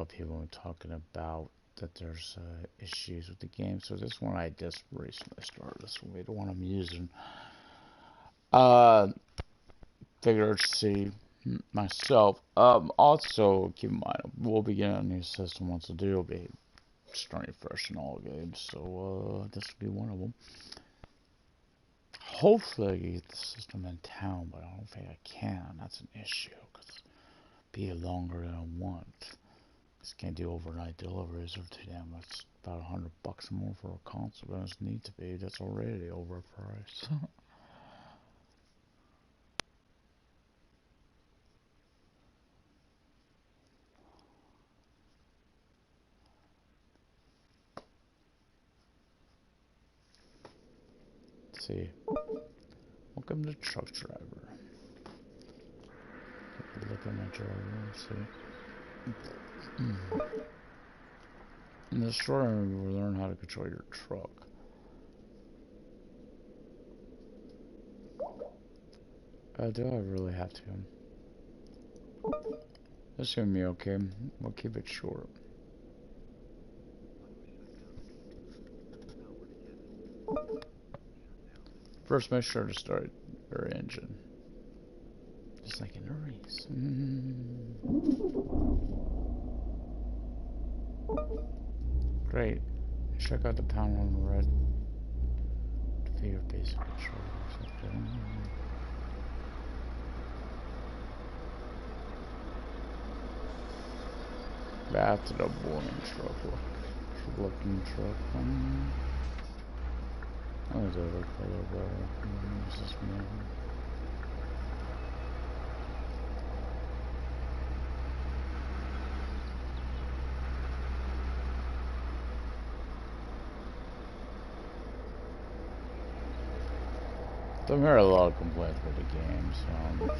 of people are talking about that there's issues with the game. So this one I just recently started. This one, the one I'm using. Uh, Figured to see myself. Also keep in mind we'll be getting a new system once the deal will be starting fresh in all games. So this will be one of them. Hopefully I get the system in town, but I don't think I can. That's an issue because it'll be longer than a month. Just can't do overnight deliveries or too damn. That's about $100 more for a console than it needs to be. That's already overpriced. Let's see. Welcome to Truck Driver. Look at my driver. Let's see. In this story, you will learn how to control your truck. Do I really have to? This is gonna be okay. We'll keep it short. First, make sure to start your engine. Just like in a race. Great. Check out the panel on the right. For your basic controls. Back to the boring truck looking truck. Oh, there's other color bar. What's this one? I've heard a lot of complaints about the games.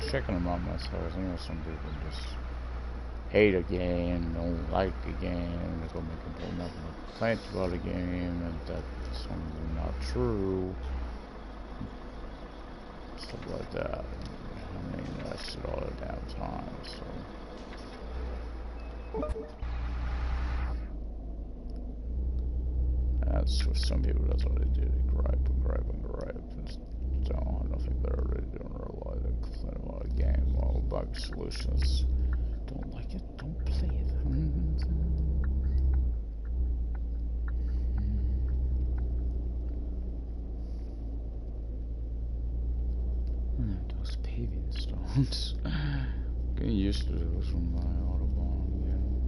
Checking them out myself. I know some people just hate a game, don't like a game, they're gonna make complaints about a game, and that something's not true. Stuff like that. I mean, that's all the damn time, so. That's what some people, that's what they do. They gripe and gripe and gripe. And don't have nothing better to do in real life than complain about a game. Well, bug solutions. Don't like it, don't play it. Those paving stones. Getting used to those from my Autobahn again.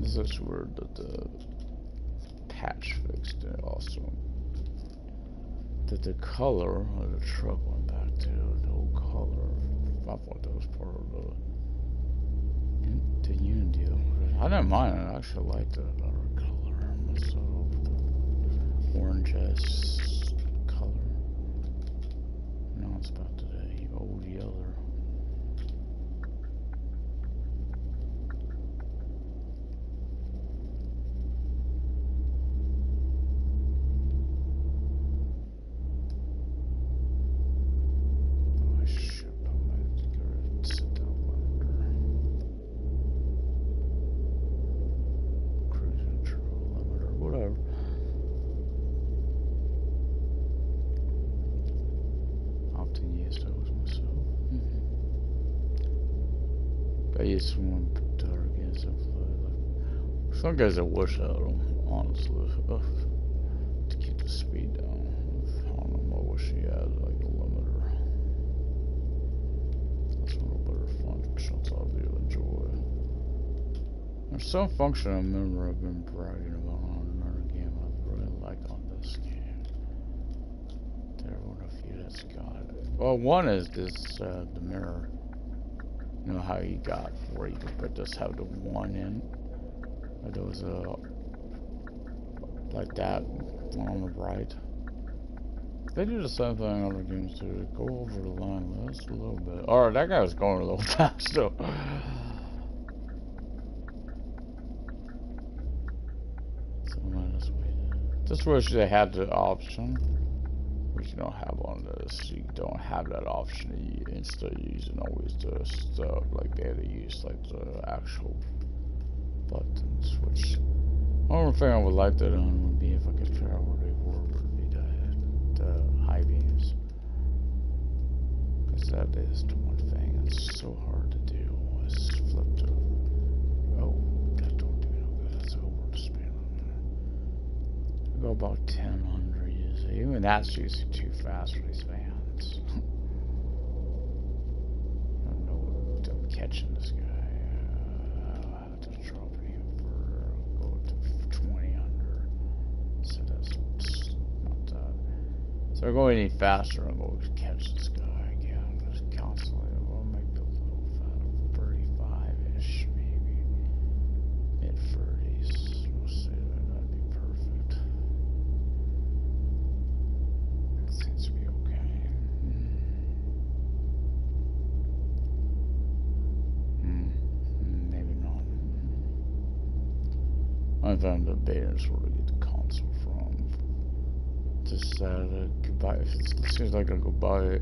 It's weird that the patch fixed it also. That the color of the truck went back to no color. I thought that was part of the Unity. I didn't mind it. I actually liked the other color myself. The orange-esque color. Now it's back to the old yellow. Some guys I wish out them, honestly, to keep the speed down. I don't know, I wish he had like a limiter. That's a little better functions I'll do enjoy. There's some function I remember I've been bragging about on another game I really like on this game. There were a few that's got it. Well, one is this, the mirror. You know how you got where you could just have the one in. There was a like that On the right. They do the same thing in other games too. Go over the line just a little bit. Alright, that guy was going a little fast though. So minus weight. Just wish they had the option, which you don't have on this. You don't have that option. Instead of using always the stuff like they had to use like the actual buttons. Which one thing I would like to do would be if I could figure out where they were, would be the high beams. Because that is the one thing that's so hard to do. Is flip to. Oh, that don't do no good. That's over the span on there. Go about 1000 usually. Even that's usually too fast for these fans. I don't know what I'm catching this guy. I have to drop him for go to 20 under. So that's not that. So we're going any faster and go catch this guy again. Just constantly. We'll make the low fat 35-ish, maybe. Mid 30s. We'll see. That'd be perfect. That seems to be okay. Maybe not. I found the beta is where to get the console from. Just goodbye. It seems like I go buy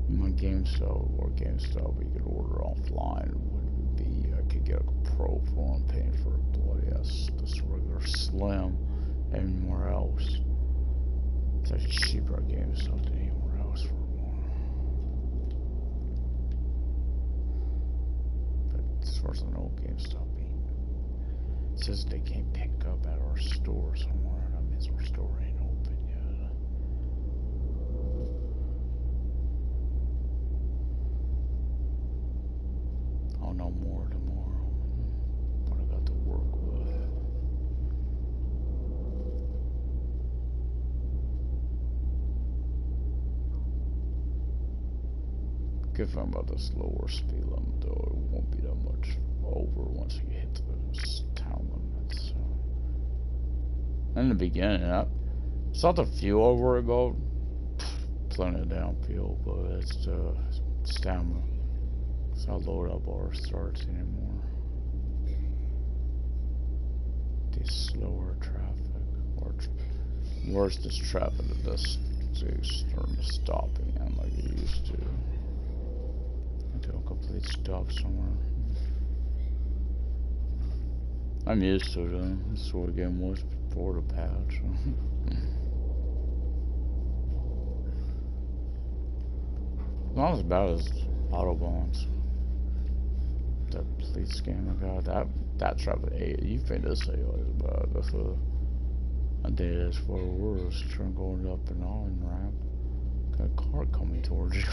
my GameStop or GameStop, but you could order offline. Would be I could get a Pro for I'm paying for a bloody ass this regular Slim anywhere else. It's actually cheaper at GameStop than anywhere else for one. But as far as I know, GameStop it says they can't pick up at our store somewhere. That means our store ain't open yet. I'll know more tomorrow. What I got to work with. Good thing about this lower speed limit though, it won't be that much over once you hit the town limits. So. In the beginning, it's not the fuel I worry about. Plenty of downfield, but it's the stamina. It's not load up bar starts anymore. The slower traffic, or worse, this traffic that does starting to stop again like it used to. Until a complete stop somewhere. I'm used to it. This is what the game was before the patch. Not as bad as Autobahns. That police game I got. That traffic 8. You think this AI is bad? That's what I did as far worse. Trying going up and on ramp. Got a car coming towards you.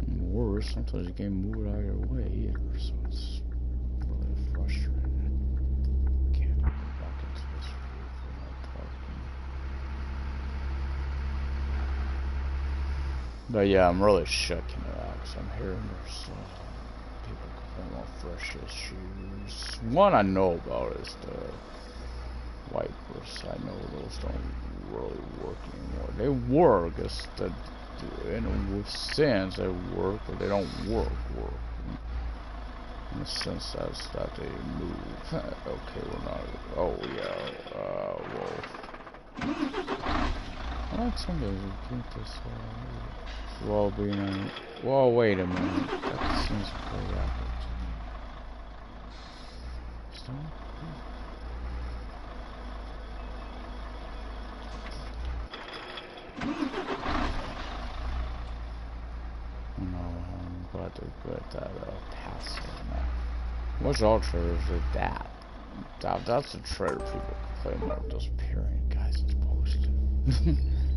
Worse, sometimes you can't move it out of your way either, so it's really frustrating. Can't go back into this roof for no parking. But yeah, I'm really checking it out because I'm hearing there's people complaining about fresh issues. One I know about is the wipers. I know those don't really work anymore. They work, it's the with sense they work, but they don't work. In the sense that they move. Okay, we're not. Oh yeah. Whoa. I like some days we keep this. Well, being. Whoa, wait a minute. That seems to go rapid to me. Stop. No, I'm glad to get that pass now. What's ultra is that's the trailer people complain about disappearing. Guys, it's bullshit.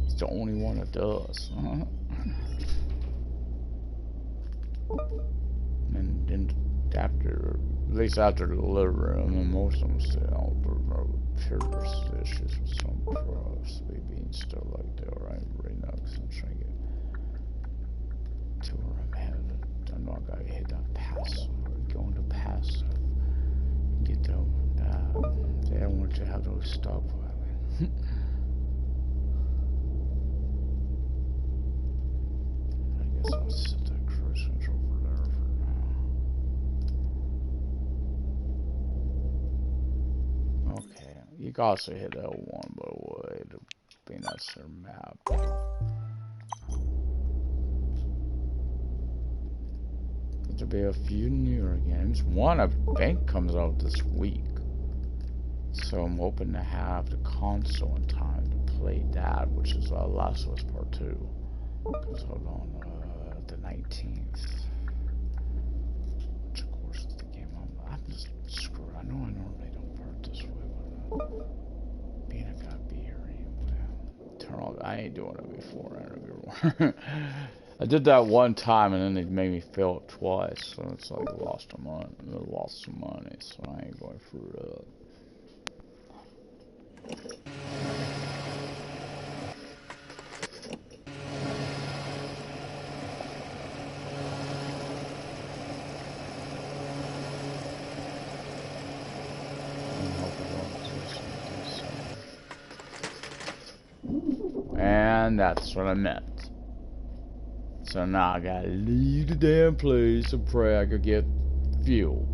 It's the only one that does. And then after, at least after delivery, I mean, most of them say, oh, there are serious issues with some products, being still like they are right now, because I'm trying to get to where I'm headed. I know I gotta hit that pass, or going to pass, get them bad. They don't want you to have those stuff. I guess I'll set that cruise control over there for now. Okay, you can also hit L1 by the way to be that's their map. There'll be a few newer games. One I think comes out this week. So I'm hoping to have the console in time to play that, which is Last of Us Part 2. Because hold on, the 19th. Which of course is the game I'm just screwed. I know I normally don't part this way, but being a gotta be here anyway. Turn off. I ain't doing it before interview. I did that one time and then they made me fail it twice, so it's like lost some money, so I ain't going through that. And that's what I meant. So now I gotta leave the damn place and pray I could get fuel.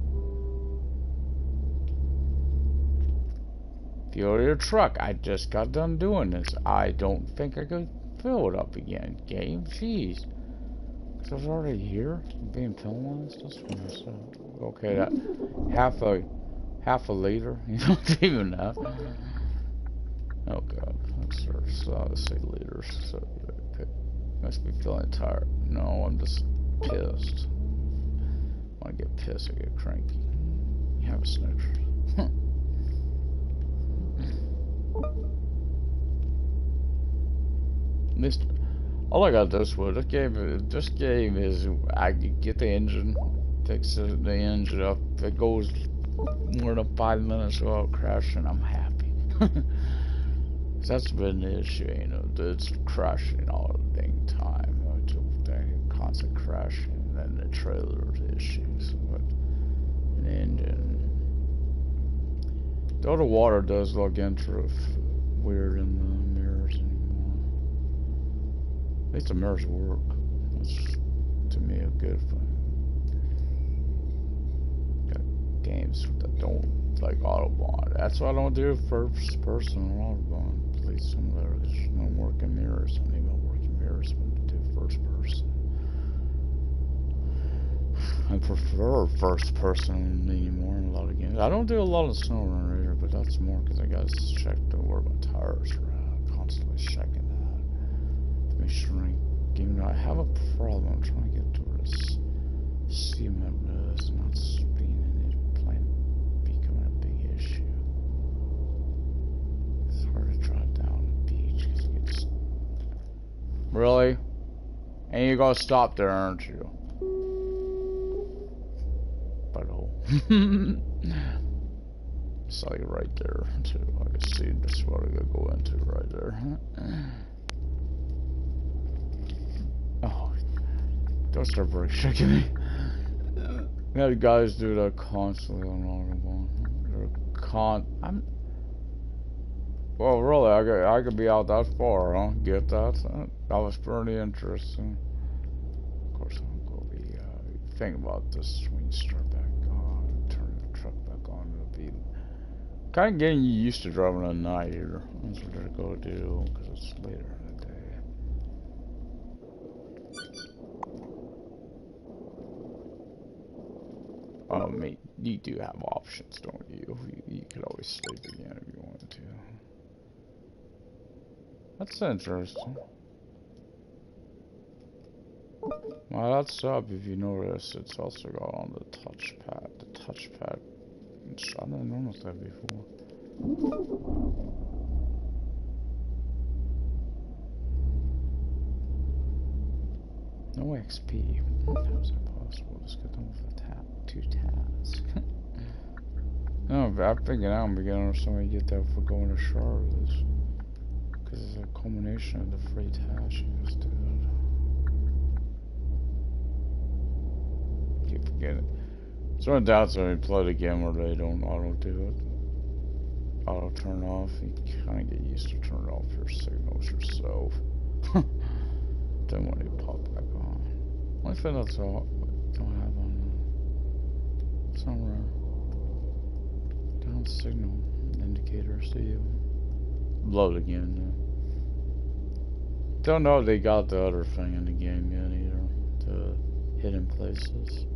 Fuel your truck. I just got done doing this. I don't think I could fill it up again. Game? Jeez. Cause I was already here? I'm being penalized? That's what I said. Okay, that half a liter? You don't even know. Oh god. So I say liters. So must be feeling tired. No, I'm just pissed. When I get pissed, I get cranky. You have a Snickers. All I got this one. This game is I get the engine, fix the engine up. If it goes more than 5 minutes without crashing, I'm happy. That's been the issue, you know. It's crashing all the dang time. Constant crashing, and then the trailer's issues. But an engine. Though the water does look weird in the mirrors anymore. At least the mirrors work. That's to me a good thing. Got games that don't like Autobahn. That's why I don't do first person Autobahn. Play similar. There's no working mirrors. I need no working mirrors when to do first person. I prefer first person anymore in a lot of games. I don't do a lot of SnowRunner either, but that's more because I gotta check where my tires are at. Constantly checking that to make sure even though I have a problem, I'm trying to get to where this cement is and not being in it, becoming a big issue. It's hard to drive down the beach because it gets. Really? And you're gonna stop there, aren't you? Butthole. It's like right there too. I can see just what I gotta go into right there. Oh, don't start brake shaking me. Yeah, the guys do that constantly on Autobahn. Well, really, I could be out that far, huh? Get that? That was pretty interesting. Of course, I'm gonna be thinking about this when you start back on, turn the truck back on. It'll be kind of getting used to driving at night here. That's what they're gonna do because it's later in the day. Mate, you do have options, don't you? You could always sleep again if you wanted to. That's interesting. Well, that's up. If you notice, it's also got on the touchpad. The touchpad. I didn't notice that before. No XP. How is that possible? Just get done with the 2 tasks. No, but I figured out I'm beginning to somebody get that for going to Charlotte. Because it's a culmination of the free tasks you just did. Keep forgetting. So in doubts when you play the game where they don't auto do it. Auto turn off. You kind of get used to turning off your signals yourself. Then when you pop back on. I think that's all. Don't have on somewhere. Down signal indicator. See you. Load again. Don't know if they got the other thing in the game yet either. The hidden places.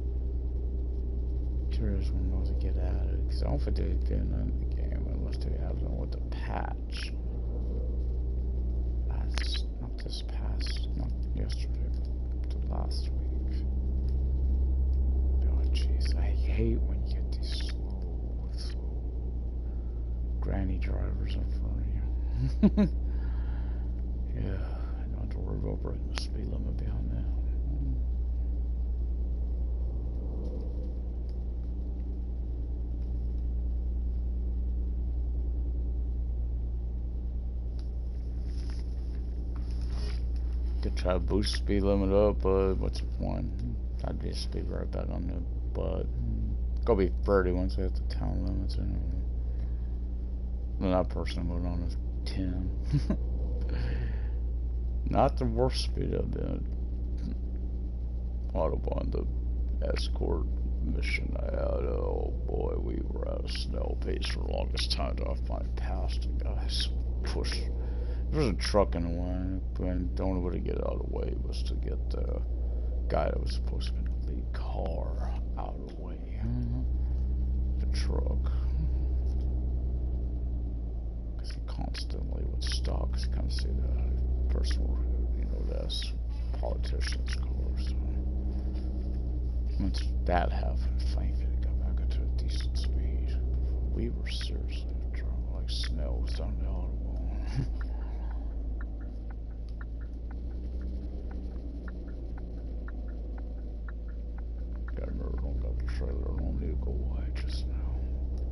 Curious when those get added. Because I don't think they did in the game unless they have them with the patch. That's not this past, not yesterday, but the last week. Oh jeez, I hate when you get these slow granny drivers in front of you. Yeah, I don't have to worry about breaking the speed limit behind that. Could try to boost speed limit up, but what's the point? I'd be speed right back on the butt. Go be 30 once I hit the town limits anyway. Then that person went on is 10. Not the worst speed I've been. Autobahn, the escort mission I had. Oh boy, we were at a snail pace for the longest time to find past the guys. Push. There was a truck in the way, and the only way to get out of the way was to get the guy that was supposed to be the lead car out of the way. The truck. Because he constantly would stop, because you kind of see the person, you know, that's politician's car. So once that happened, thankfully it got back up to a decent speed. We were seriously driving like snails down the Autobahn. Gotta remember, don't got the trailer. I don't need to go wide just now.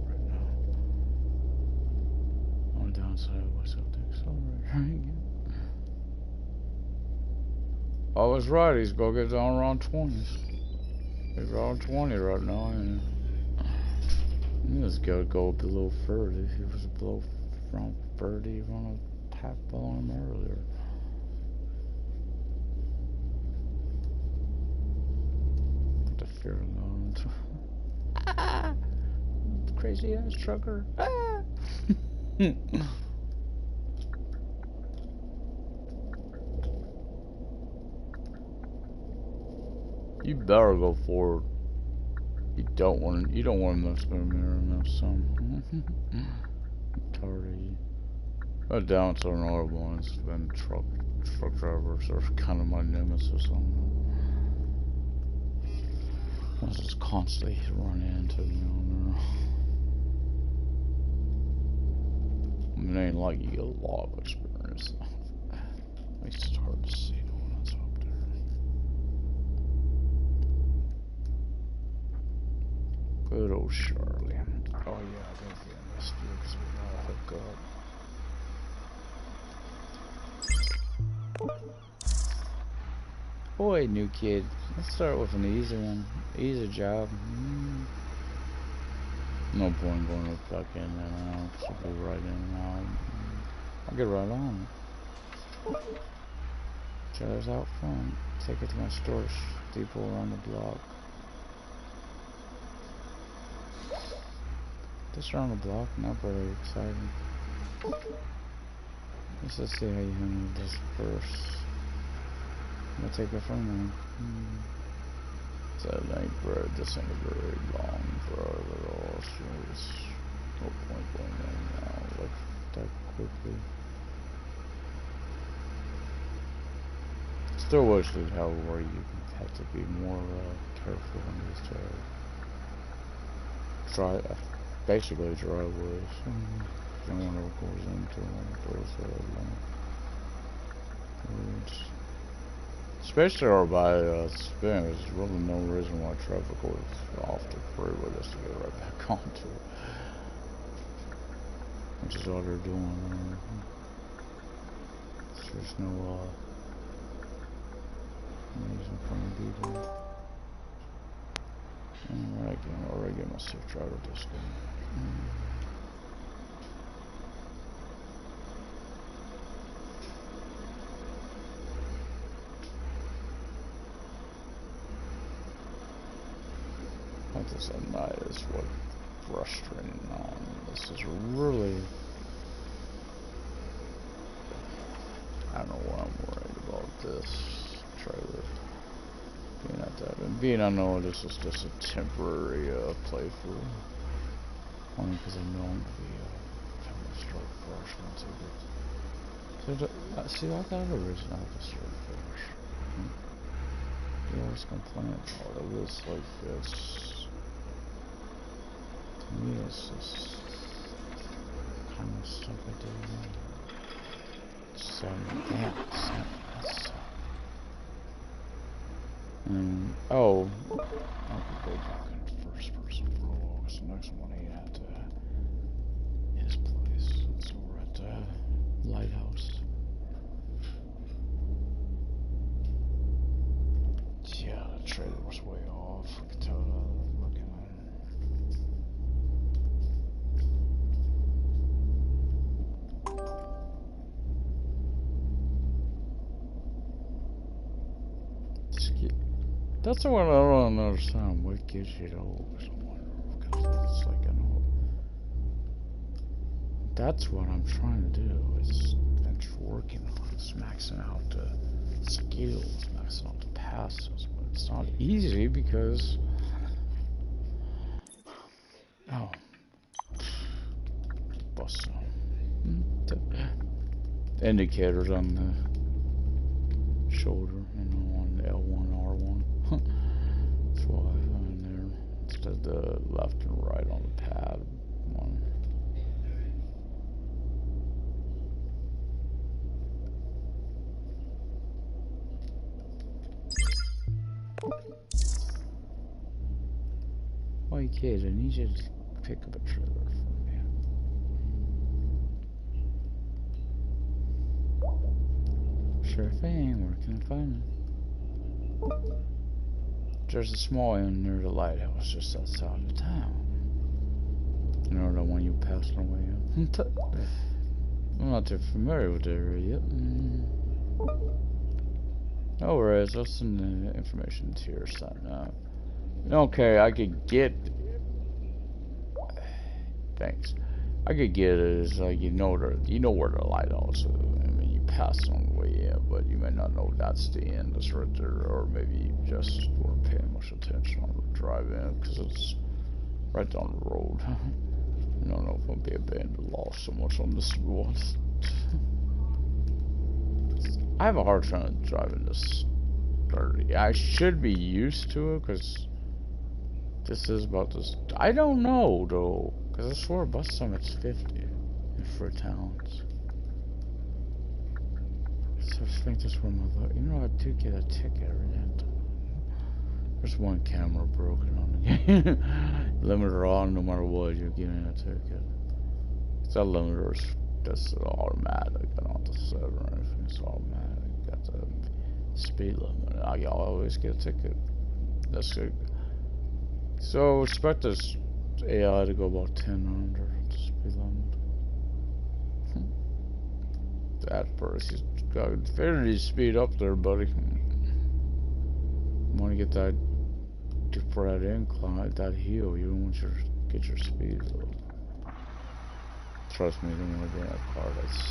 Right now. On the downside, what's up the accelerator again? I was right, he's gonna get down around 20s. He's around 20 right now, and he just gotta go below 30. If he was below around 30, you'd wanna pack below him earlier. The fear of God. Crazy ass trucker. Ah! You better go forward. You don't want to mess with a mirror enough, son. Tardy. Down to an Autobahn has been truck drivers are kind of my nemesis on them. I just constantly run into me on there. I mean, it ain't like you get a lot of experience. At least it's hard to see the one that's up there. Good old Charlie. Oh yeah, I gotta be in this view because we gotta hook up. Boy, new kid. Let's start with an easy one. Easy job. No point going to fucking in and out. Should be right in and out. I'll get right on it. Drives out front. Take it to my storage depot around the block. This around the block, not very exciting. Let's just see how you handle this first. I'm gonna take it from there. So this ain't a very long road at all. So there's no point going in now like that quickly. Still wish they'd have where you have to be more careful on these basically driveways. No one ever goes into them. Especially over by Spin, there's really no reason why traffic goes off the freeway just to get right back onto it. Which is all they're doing. There's no reason for me to be there. Alright, I already get my safe driver disc. Like this at night is what frustrating now. This is really, I don't know why I'm worried about this trailer being at that. And being I know this is just a temporary playthrough. Only because I know I'm going to be having to start fresh once I get. So see, I got a reason I have to start fresh. You always complain about it. It's like this. To me, it's just kind of stuff I do. So, damn, that's. Oh, I could go back in first person prologue. So next one he had his place. So we're at the lighthouse. Yeah, the trailer was way off. I could tell that looking at it. That's the one I don't understand. What gives you those? Because it's like, I know. That's what I'm trying to do. It's working on. It's maxing out the skills, maxing out the passes. But it's not easy because. Oh. Bust indicators on the shoulder, you know, on L1, R1. That's why in there. Instead of the left and right on the pad one. Why, kid, I need you to pick up a trailer for me. Sure thing, where can I find it? There's a small inn near the lighthouse just outside of town. You know the one you passed on the way in? I'm not too familiar with the area yet. No worries, I'll send the information to your son. Okay, I could get. Thanks. I could get it as like you know where the lighthouse is. I mean, you pass on the way in, but you may not know that's the end. That's right there, or maybe you just weren't paying much attention on the drive in because it's right down the road. I don't know if I'm being abandoned, lost so much on this one. I have a hard time driving this 30. I should be used to it because this is about this. I don't know though, because I swear bus summit's 50 for towns. So I think that's where my luck. You know, I do get a ticket every day. There's one camera broken on the game. Limiter on, no matter what, you're getting a ticket. It's that limiter, that's automatic. I don't have to set or anything. It's automatic. Got the speed limit. I always get a ticket. That's good. So expect this AI to go about 10 under the speed limit. That first, he's got infinity speed up there, buddy. Want to get that for that incline, that hill. You don't want to get your speed up. Trust me, you don't want to be in a car that's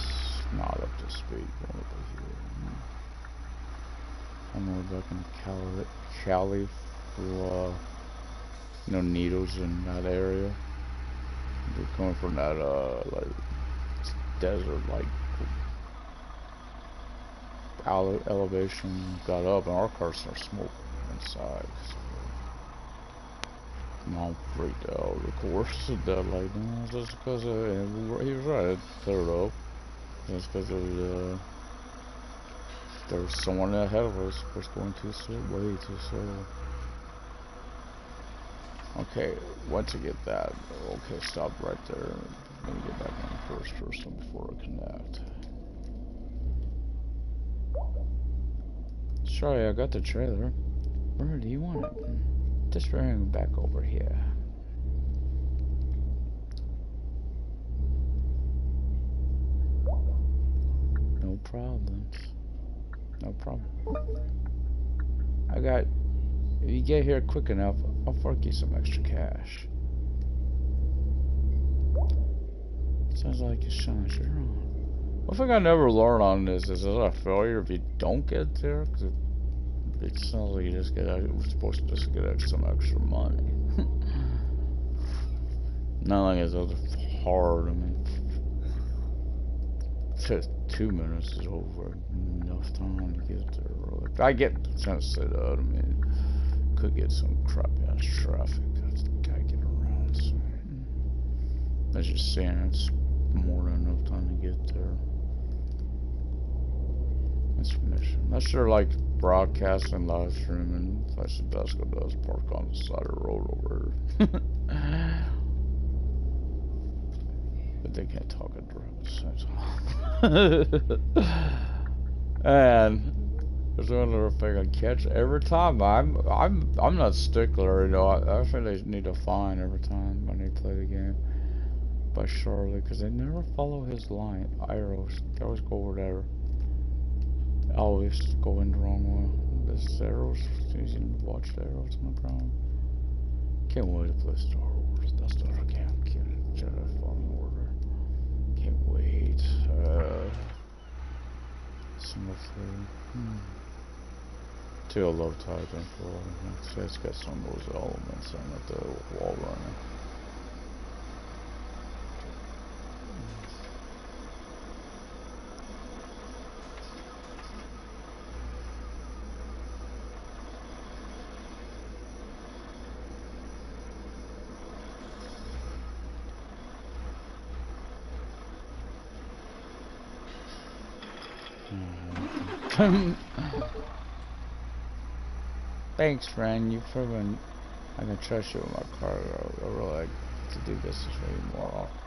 not up to speed going up the hill. I'm going back in Cali for needles in that area. They're coming from that like desert like elevation got up, and our cars are smoking inside. So Mom freaked out, of course. That like, no, just because he was right. Cleared up. Just because there was someone ahead of us was going too slow, way too slow. Okay, once you get that, okay, stop right there. Let me get back on first person before I connect. Sorry, I got the trailer. Where do you want it? this ring back over here. No problems. No problem. I got. If you get here quick enough, I'll fork you some extra cash. Sounds like you're showing your own. One thing I never learned on this is it a failure if you don't get there? Cause it sounds like you just get. We're supposed to just get some extra money. Not like it's hard. I mean, 2 minutes is over. Enough time to get there. If I get the chance to say that, I mean, could get some crappy ass traffic. That's gotta get around. So, as you're saying, it's more than enough time to get there. That's mission. Not sure, like broadcasting, live streaming. Flash Tabasco does park on the side of the road over there. But they can't talk at the And there's another thing I catch every time. I'm not stickler, you know. I think they need a fine every time when they play the game by Charlotte because they never follow his line. Arrows, they always go over there. Always go in the wrong way. This arrows, it's easy to watch the arrows, no problem. Can't wait to play Star Wars. That's the other game. Jedi Fallen Order. Can't wait. Single player. Too low Titan for it's got some of those elements in it, the wall running. Thanks, friend. You've proven I can trust you with my car. I really like to do business with you more often.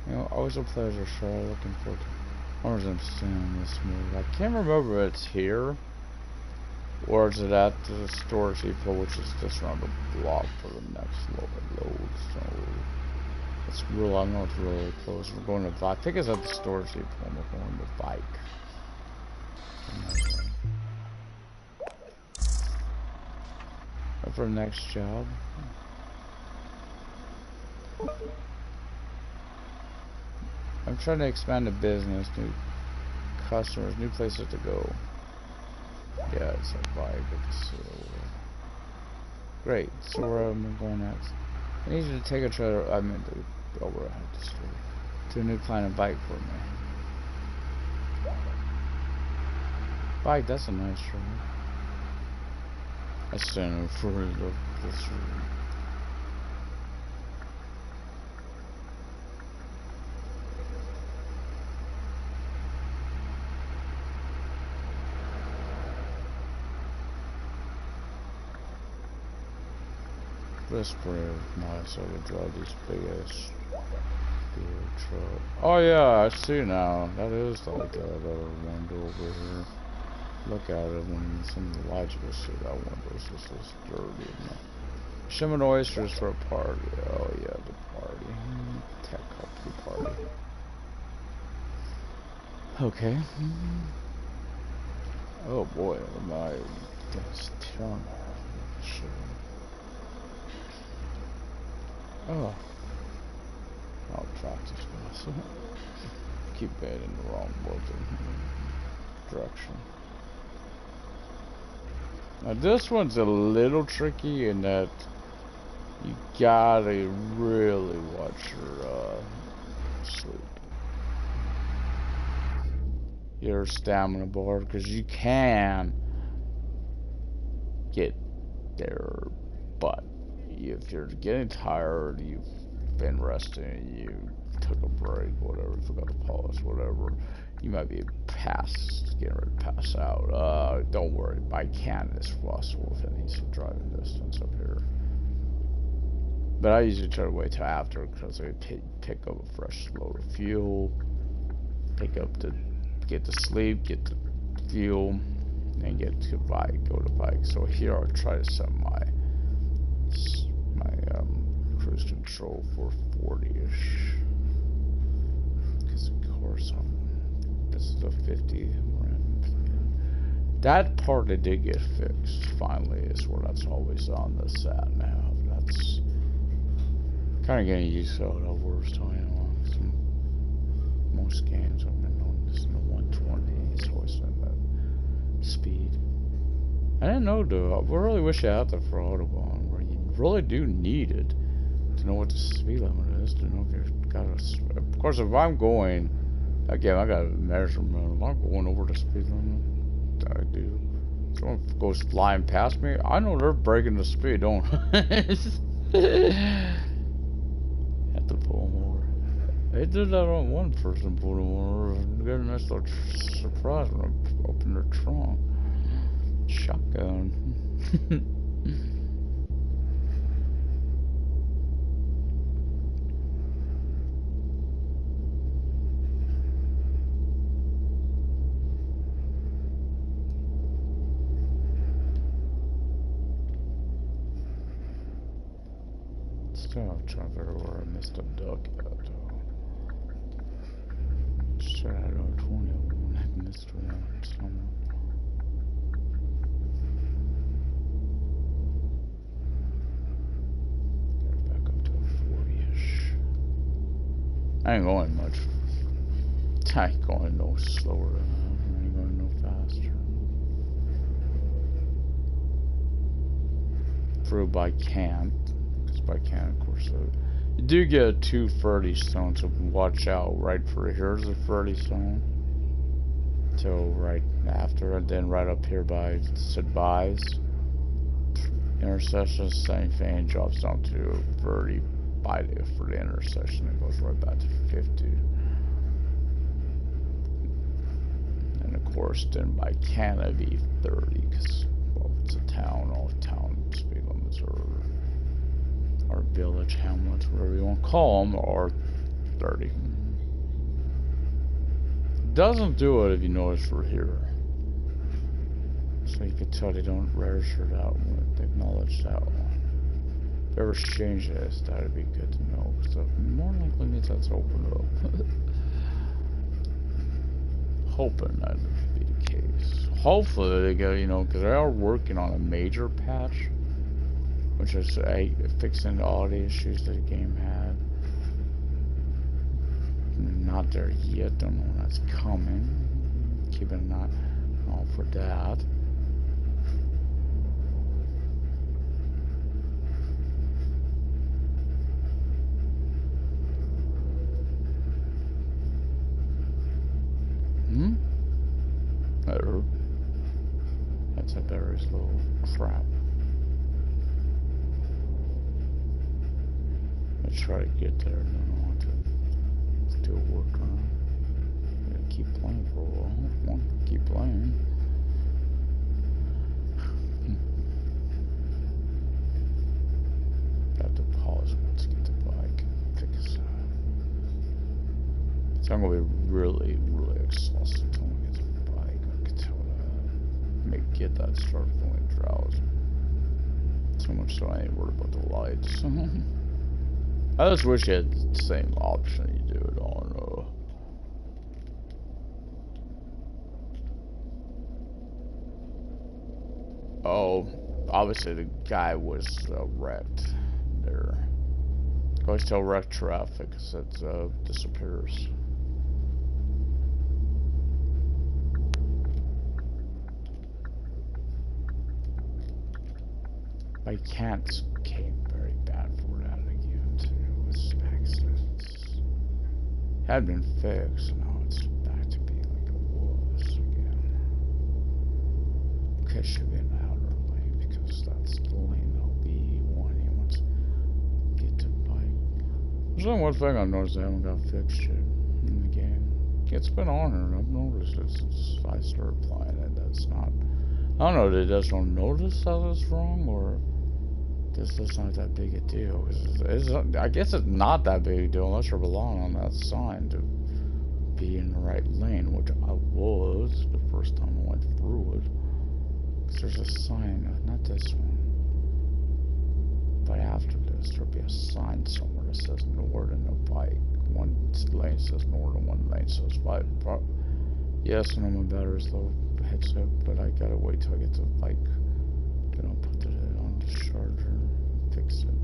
You know, always a pleasure, Charlotte. Looking forward to understanding this movie. I can't remember if it's here or is it at the storage depot, which is just around the block for the next load. So it's real. I know it's really close. We're going to. I think it's at the storage depot. And we're going to bike. For the next job. I'm trying to expand the business, new customers, new places to go. Yeah, it's a bike. Great. So where am I going next? I need you to take a trailer. I mean, over at the store to a new Planet bike for me. Bike, that's a nice trailer. I stand for this room. This spray is nice. I could drive these big ass truck. Oh yeah, I see now. That is like that window over here. Look at it when it's in the lights. You'll see that window's just as dirty. Shimmin' oysters for a party. Oh yeah, the party. Tech company party. Okay. Oh boy, my that's tongue. Sure. Oh. I'll practice this. Keep it in the wrong direction. Now this one's a little tricky in that you gotta really watch your sleep. Your stamina bar, because you can get there, but if you're getting tired, you've been resting, you took a break, whatever, forgot to pause, whatever, you might be getting ready to pass out. Don't worry, I can this possible within easy driving distance up here. But I usually try to wait till after because I pick up a fresh load of fuel, get to sleep, get the fuel, and get to bike, go to bike. So here I'll try to set my cruise control for 40-ish. Because of course this is a 50. That part that did get fixed finally is where that's always on the sat nav. That's kind of getting used to how that works. Most games I've been on this in the 120. It's always been that speed. I didn't know though. I really wish I had that for Autobahn, where you really do need it to know what the speed limit is, to know if you've got a. Of course, if I'm going, again, I got a measurement. If I'm going over the speed limit that I do, someone goes flying past me, I know they're breaking the speed, don't I? Have to pull them over. They did that on one person, pulled them over, and got a nice little surprise when I opened their trunk. Shotgun. Still, I'm trying to figure out where I missed a duck at. Sure, I had on 20 when I missed one somewhere. Get back up to a 40-ish. I ain't going much. I ain't going no slower than that. I ain't going no faster. Through by can't. Because by can't, of course, you do get a 230 stone, so watch out right for it. Here's a 30 stone. So right after it, then right up here by Sidby's intersection, same thing, drops down to 30 by the for the intersection. It goes right back to 50. And of course, then by Canada be 30, because well, it's a town. All town speed limits are. Or village, hamlets, whatever you want to call them, are 30. Doesn't do it if you notice for here. So you can tell they don't register that one, they acknowledge that one. If they ever change this, that would be good to know. So more likely means that's open up. Hoping that would be the case. Hopefully they get, because they are working on a major patch. Which is fixing all the issues that the game had. Not there yet, don't know when that's coming. Keeping an eye out for that. That's a very slow crap. I try to get there, and then I want to still work on it. Gotta keep playing for a while. I want to keep playing. Got to pause once, get the bike, and fix that. So I'm gonna be really, really exhausted until I get the bike. I can tell that. Maybe get that start feeling drowsy. So much so I ain't worried about the lights. I just wish you had the same option you do it on, Oh, obviously the guy was wrecked there. Always tell wreck traffic, because it disappears. I can't came very bad for that again too. With accidents. Had been fixed, now it's back to being like it was again. Okay, should be in the outer lane because that's the lane I'll be wanting once I get to bike. There's only one thing I've noticed I haven't got fixed yet in the game. It's been on her, I've noticed it since I started playing it. That's not. I don't know, they just don't notice that it's wrong, or this is not that big a deal. I guess it's not that big a deal unless you're relying on that sign to be in the right lane, which I was the first time I went through it. There's a sign, not this one. But after this, there'll be a sign somewhere that says north and a bike. One lane says north and one lane says bike. Yes, I know my battery's low, heads up, but I gotta wait till I get to the bike. Then I'll put it on the charger, fix it.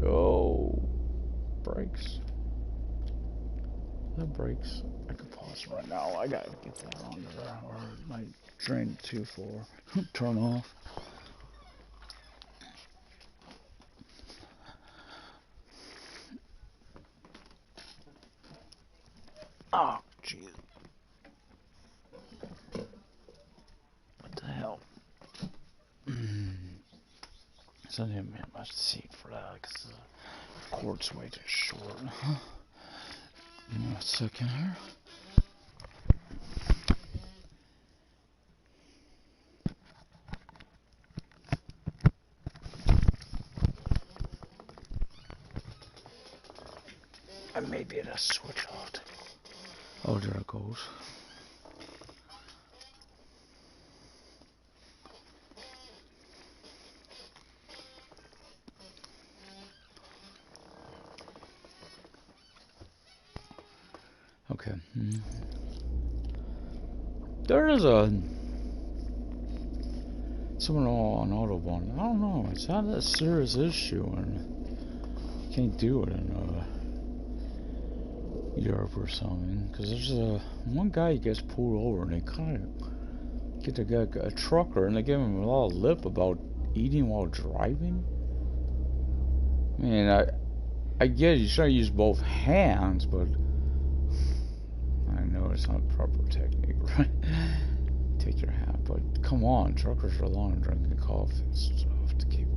Oh, brakes. The brakes. I could pause right now. I gotta get that on there, or my drain 2.4 turn off. Oh, jeez. What the hell? So I didn't have my seat for that because the cord's way too short. Give me a second here. I may be able to switch off. Oh, there it goes. Okay. There is someone on Autobahn. I don't know. It's not a serious issue, and you can't do it in Europe or something. Because there's one guy gets pulled over, and they kind of get a trucker, and they give him a lot of lip about eating while driving. I mean, I get you try to use both hands, but I know it's not proper technique, right? Take your hand, but come on, truckers are long drinking coffee and stuff to keep.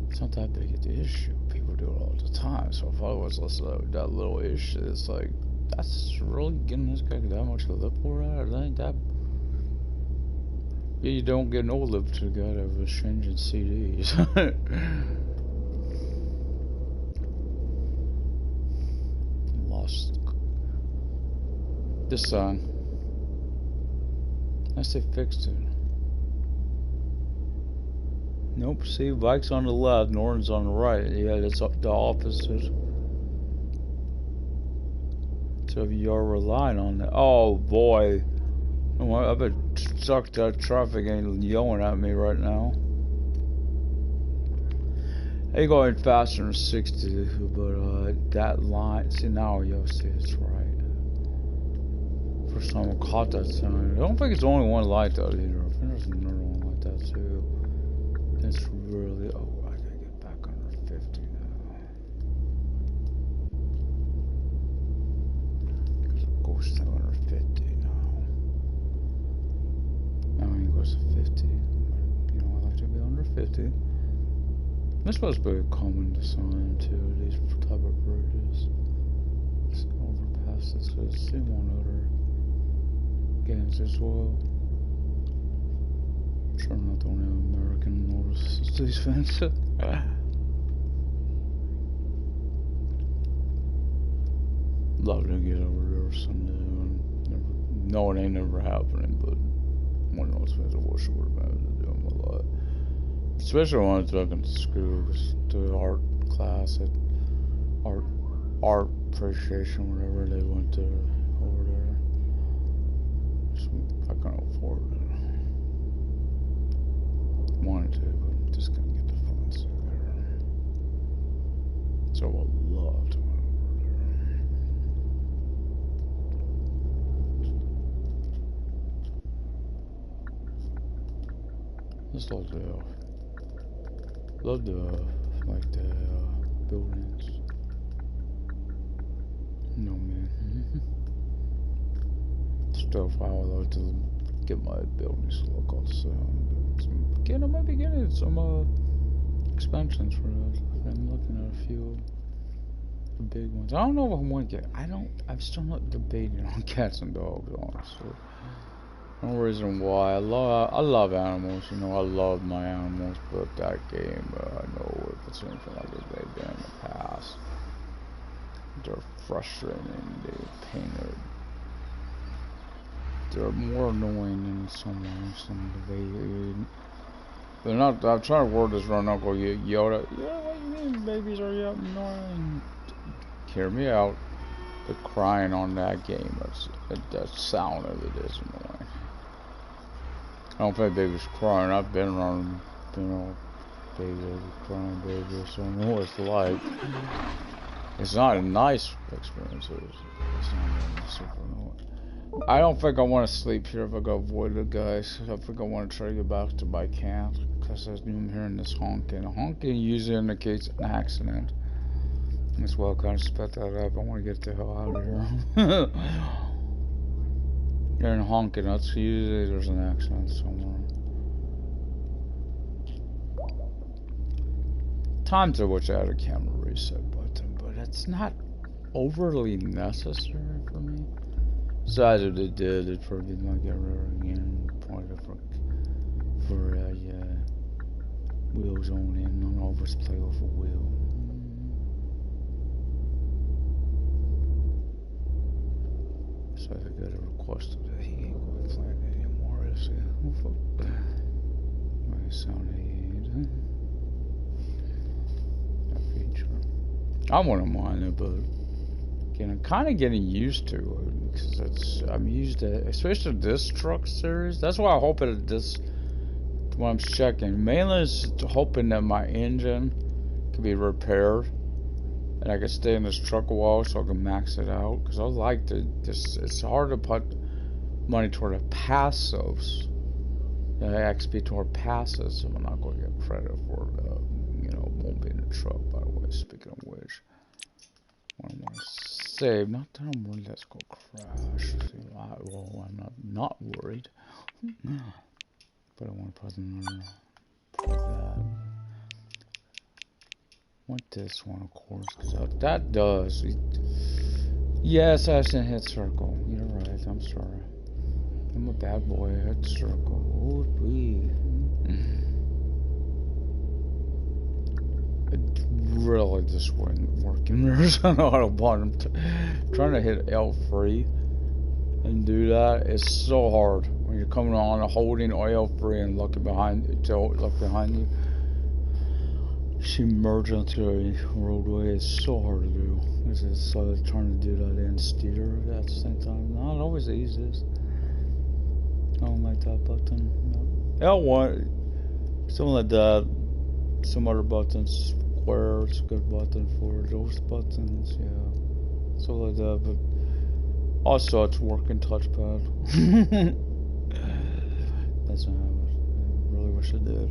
It's not that big an issue. People do it all the time. So if I was listening to that little issue, it's like that's really getting this guy that much lip for that? It ain't that. Yeah, you don't get no lip to the guy that was changing CDs. Lost this song. I say fixed it. Nope, see, bike's on the left, Norton's on the right. Yeah, that's the opposite. So if you're relying on that, oh boy, I bet suck that traffic ain't yelling at me right now. They going faster than 60, but that line, see now you'll see it's right. First time I caught that sign. I don't think it's only one like that either. I think there's another one like that too. That's really, oh, I gotta get back under 50 now. Because it goes to under 50 now. I mean, it goes to 50. You know, I like to be under 50. This supposed to be a common design too, these type of bridges. This overpasses, so it's same on other games as well. I'm sure I'm not the only American notices these things. Love to get over there someday. No, it ain't never happening, but one of those things I wish I would have been able to do them a lot. Especially when I was looking at schools, to art class at art appreciation, whatever they went to over there. So I couldn't afford it. Wanted to, but just couldn't get the funds there. So I would love to went over there. Just love the like the buildings. No man. Stuff I would like to get my buildings to look also. Again, I might be getting some expansions for that. I'm looking at a few the big ones. I don't know if I want to get. I'm still not debating on cats and dogs, honestly. No reason why. I love animals. You know, I love my animals, but that game, I know if it's anything like it they've been in the past, they're frustrating. They painted they're more annoying than some of the they're not. I'm trying to word this right now. Go Yoda. Yeah, what do you mean babies are annoying? Hear me out. The crying on that game. That sound of it is annoying. I don't think babies crying. I've been around, babies crying babies, so I know what it's like. It's not a nice experience. It's not super annoying. I don't think I want to sleep here if I go avoid the guys. I think I want to try to get back to my camp because I'm hearing this honking. Honking usually indicates an accident. As well, kind of spit that up. I want to get the hell out of here. Hearing honking, that's usually there's an accident somewhere. Times I wish I had a camera reset button, but it's not overly necessary for me. Besides, if they did, it'd probably not get rid of it again. Probably for wheel zone in. Not always play off a wheel. So I got a request that he ain't going to play it anymore, is he? My sound aid. That feature. I wouldn't mind it, but again, I'm kind of getting used to it because I'm used to, especially this truck series. That's why I hope it this when I'm checking. Mainly is hoping that my engine can be repaired and I can stay in this truck a while so I can max it out. Because I like to just, it's hard to put money toward the passives. The XP toward passives, so I'm not going to get credit for won't be in the truck, by the way. Speaking of which, I want to save. Not that I'm worried that's going to crash. Well, I'm not worried. But I want to put another. Put that. Want this one, of course, because that does. Yes, I shouldn't hit circle. You're right. I'm sorry. I'm a bad boy. I hit circle. Oh, please. It really just wasn't working. There's an auto button. Trying to hit L3 and do that is so hard when you're coming on and holding L3 and looking behind you. She merged onto a roadway. It's so hard to do. It's just trying to do that and steer at the same time. Not always the easiest. I don't like that button. No. L1, something like that. Some other buttons, square, it's a good button for those buttons. Yeah, so like that. But also, it's working touchpad. Doesn't have it. I really wish it did.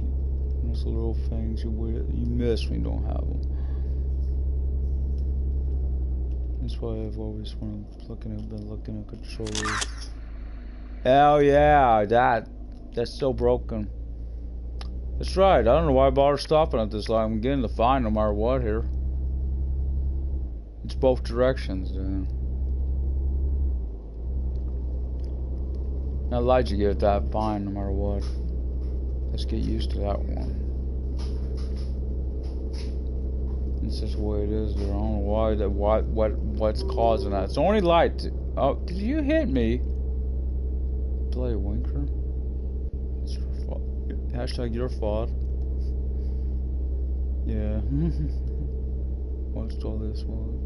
Those little things you miss when you don't have them. That's why I've always been looking at controllers. Hell yeah, that's so broken. That's right. I don't know why I bother stopping at this line. I'm getting the fine no matter what here. It's both directions. I lied to get that fine no matter what. Let's get used to that one. It's just the way it is. I don't know what's causing that. It's only light. Oh, did you hit me? Play winker. It's your fault. Hashtag your fault. Yeah. Watched all this one.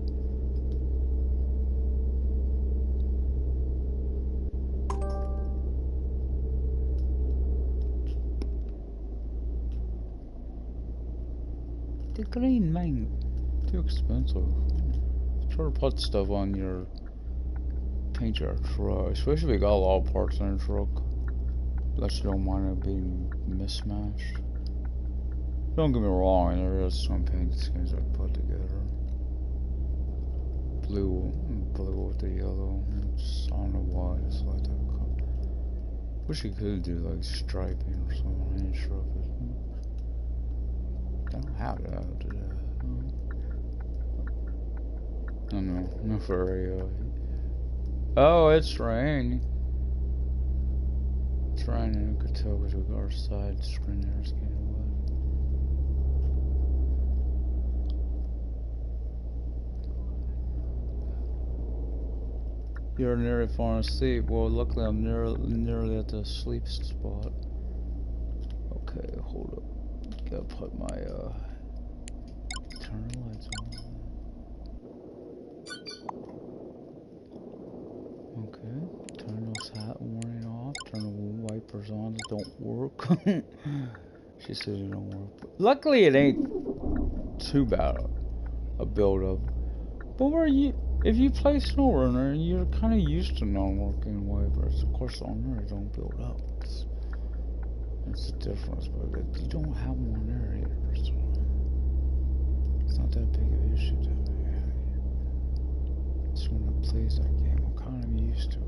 The green man. Too expensive. Try to put stuff on your paint your truck. Especially if you got a lot of parts in your truck. Unless you don't mind it being mismatched. Don't get me wrong, there is some paint schemes I put together. Blue with the yellow. I don't know why it's like that. Wish you could do like striping or something. I ain't sure if it. I don't have that. Do that. I don't know. No furry. Oh, it's raining. It's raining. I could tell because we got our side screen there is getting wet. You're nearly falling asleep. Well, luckily I'm nearly at the sleep spot. Okay, hold up. Gotta put my turn the lights on. Okay, turn those hat warning off. Turn the wipers on that don't work. She said it don't work. But luckily it ain't too bad a build up. But if you play SnowRunner, you're kind of used to non-working wipers. Of course, on there they don't build up. That's the difference, but you don't have them on there either, so it's not that big of an issue to me. Just when I play that game, I'm kind of used to it.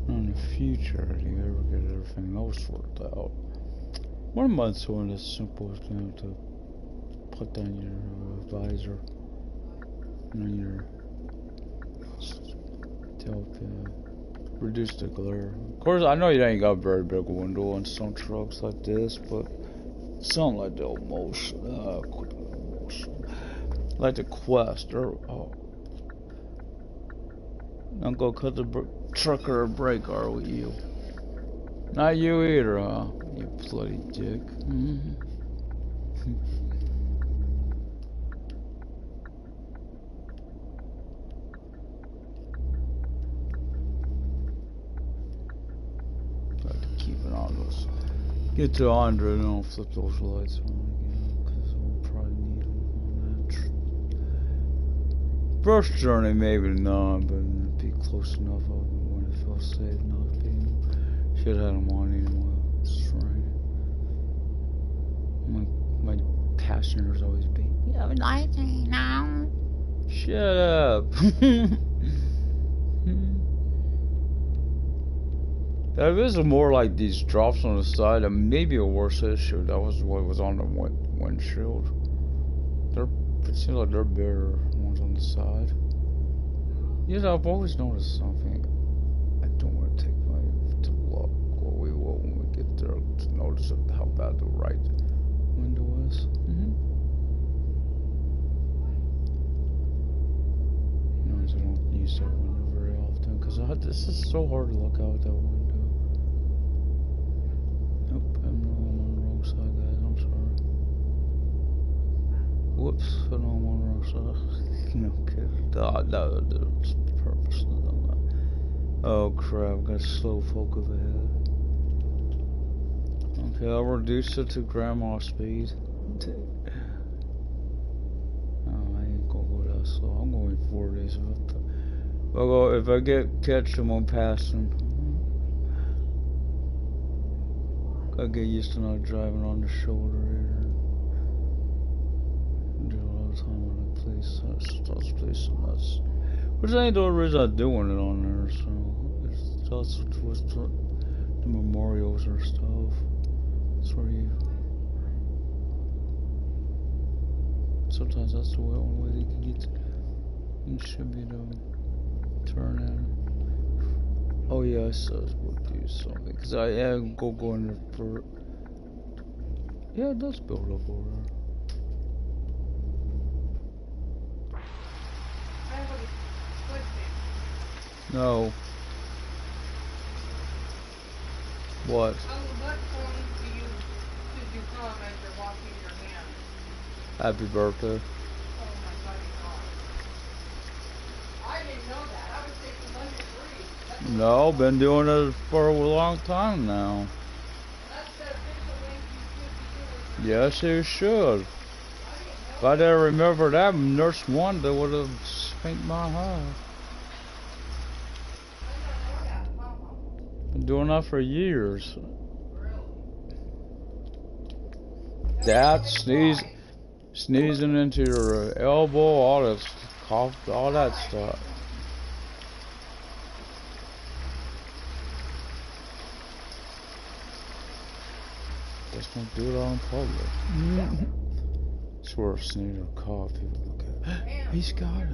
In the future, do you ever get everything else worked out? One of my doing is simple as being able to put down your visor and then your to help reduce the glare. Of course, I know you ain't got a very big window on some trucks like this, but something like the Motion, like the Quest, or don't go cut the trucker a break, are we, you? Not you either, huh? You bloody dick. Got to keep it on those. Get to 100 and I'll flip those lights on again, because we'll probably need them on that. First journey, maybe not, but it'd be close enough when it feels safe enough. Should have them on anyway. It's raining. My passengers always be, you have lights now. Shut up. That is more like these drops on the side, and maybe a worse issue. That was what was on the windshield. It seems like they're bigger ones on the side. Yes, I've always noticed something. I don't want to take my to look what we will when we get there to notice how bad the right window is. Notice I don't use that window very often because this is so hard to look out that window. Nope, I'm on the wrong side, guys. I'm sorry. Whoops, I'm on the wrong side. No kidding. That's purposely done that. Oh crap, got slow focus ahead. Okay, I'll reduce it to grandma speed. Oh, I ain't gonna go that slow. I'm going 40. So if I catch them, I'm passing. I get used to not driving on the shoulder here. Do a lot of time when I play those places. Which ain't the reason I'm doing it on there, so that's what's the memorials or stuff. That's where sometimes that's the only way they can get. You should be able to turn in. Oh yeah, I said we'll do something because I am go in there for. Yeah, it does build up over there. No. What? What phone did you come as you're washing your hands? Happy birthday. Oh my God. I didn't know that. I was thinking under 3. No, been doing it for a long time now. That's the official way you should be doing it. Yes, you should. If I didn't remember that, Nurse Wanda would have spanked my heart. Been doing that for years. that, sneezing into your elbow, all that cough, all that stuff. Just don't do it out in public. Swear, sneeze or cough, people look at it. He's got it.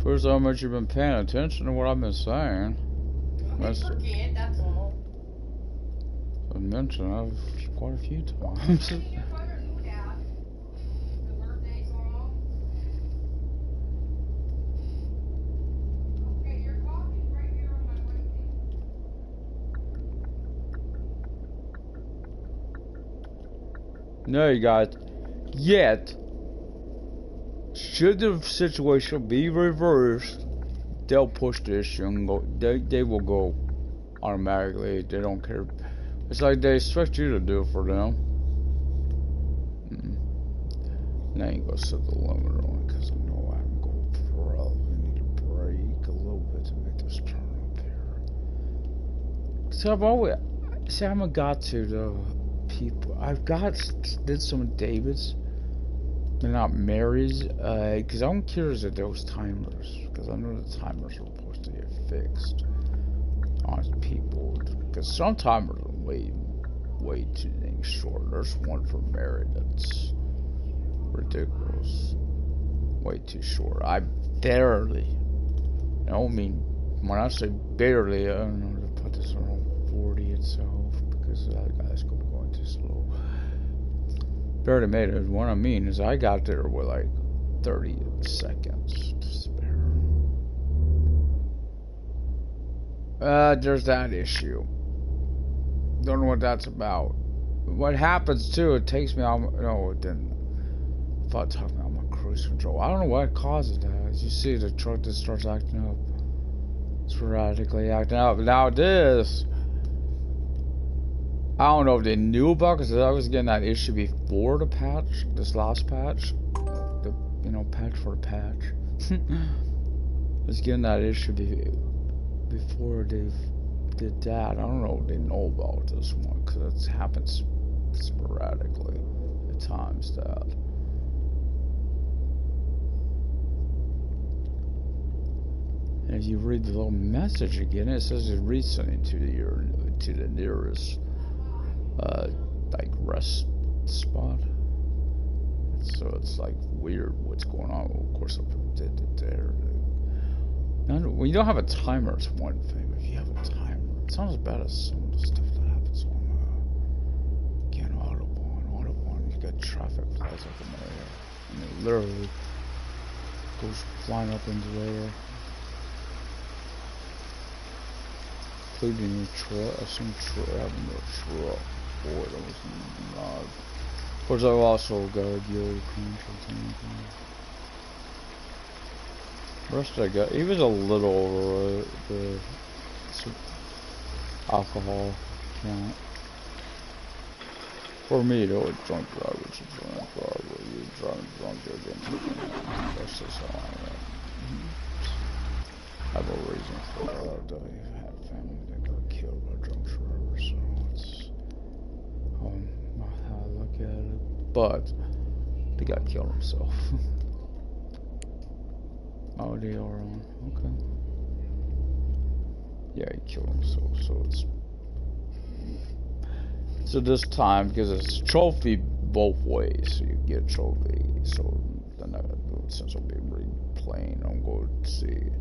First, how much you've been paying attention to what I've been saying. I forget, that's all. I mentioned I've quite a few times. No, you guys. Yet, should the situation be reversed, they'll push the issue and go. They will go automatically. They don't care. It's like they expect you to do it for them. Now you go set the limit on it because I know I'm going to probably need to brake a little bit to make this turn up here. So I've always, see, I haven't got to the people. Did some of David's, but not Mary's, because I'm curious at those timers, because I know the timers are supposed to get fixed on people, because some timers are way too dang short. There's one for Mary that's ridiculous, way too short. I barely, I don't mean, when I say barely, I don't know to put this on 40 itself, because that guy's going too slow. Barely made it. What I mean is I got there with like 30 seconds to spare. There's that issue. Don't know what that's about. What happens too, it takes me out, no, it didn't. I thought talking about my cruise control. I don't know what causes that. As you see, the truck just starts acting up. Sporadically acting up. Now this, I don't know if they knew about, because I was getting that issue before the patch, this last patch, the patch for the patch. I was getting that issue before they did that. I don't know if they know about this one, because it happens sporadically at times. That and if you read the little message again, it says it's resending to the nearest like rest spot. So it's like weird what's going on. Well, of course, I did it there. When you don't have a timer, it's one thing. If you have a timer, it's not as bad as some of the stuff that happens on again, Autobahn. You got traffic flies up in the air, and it literally goes flying up into the air, including your truck. I've seen having a truck. Boy, that was not. Of course, I've also got a Gilly Crunch. Rest I got, he was a little over the alcohol count. For me, though, a drunk driver's a drunk driver. You're driving drunk, you're getting that's just how I am. I have a reason for that. I had family that got killed by drunk drivers, so it's how I look at it. But the guy killed himself. Oh, they are on. Okay. Yeah, he killed himself, so it's. So this time, because it's trophy both ways, so you get a trophy. So then since I'll be replaying, I'm going to see.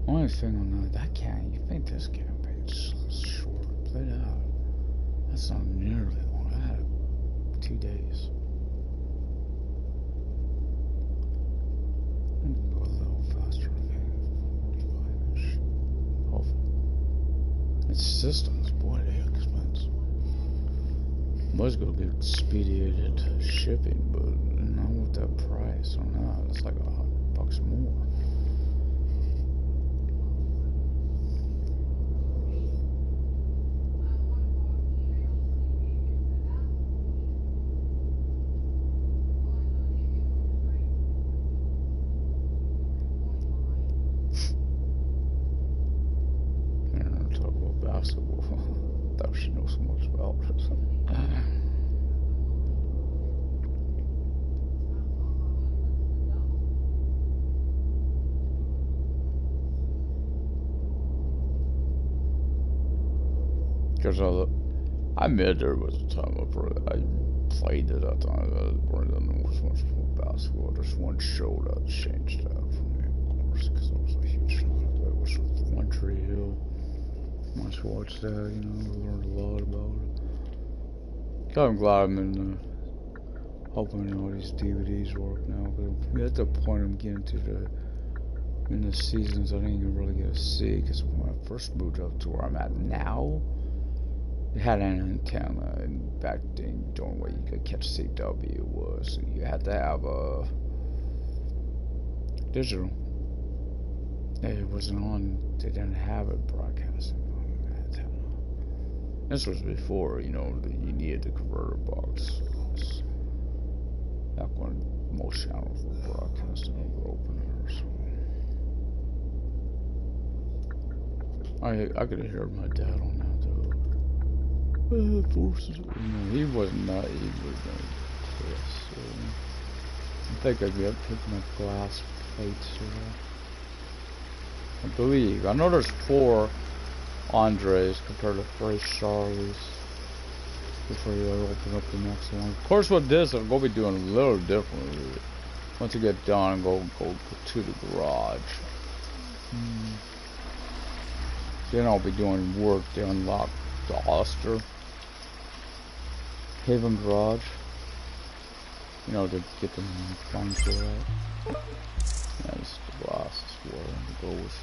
Only thing on that can you think this campaign's short? Play it out. That's not nearly long. I had 2 days. Go a little faster, okay? 45-ish. Hopefully. It's systems, boy, they're expensive. Was gonna get expedited shipping, but not with that price or not. It's like $100 more. Because I admit there was a time I played it at the time. I was much more basketball. There's one show that changed that for me, of course, because I was a huge fan of it. It was with One Tree Hill. Must watch that, you know, learned a lot about it. I'm glad I'm in hoping all these DVDs work now, but at the point I'm getting to in the seasons I didn't even really get to see, because when I first moved up to where I'm at now, it had an antenna, and back then the only way you could catch CW was you had to have a digital. It wasn't on, they didn't have it broadcasting on the antenna. This was before, you know, you needed the converter box. So back when most channels were broadcasting over open air, so I could hear my dad on that though. Forces. No, he wasn't that. He was gonna kiss. So I think I'd be up picking up glass plates. I believe. I know there's 4 Andres compared to 3 Charlies before you open up the next one. Of course, with this, I'm gonna be doing a little differently. Once you get done, go to the garage. Then I'll be doing work to unlock the Oster Haven Garage. You know, to get them funds for that. Yeah, this is the glass as well. Goes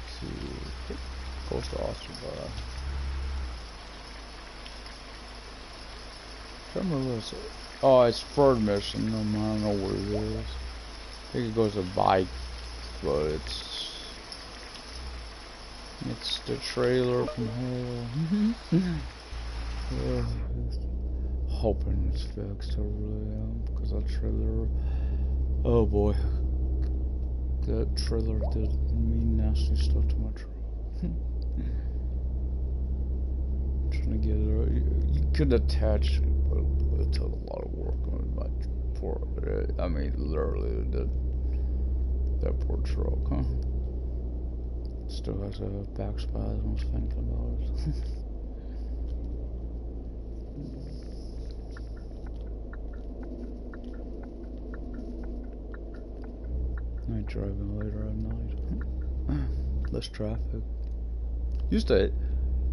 to Oster Garage. I can't remember what it's. Oh, it's third mission. I don't know what it is. I think it goes to bike, but it's the trailer from hell. Hoping it's fixed. I really am, because that trailer. Oh boy, that trailer did mean nasty stuff to my truck. Trying to get it. You could attach it, but it took a lot of work on my poor. I mean, literally, that poor truck, huh? Still has a back spasm thinking about it. Night driving later at night. Less traffic. Used to.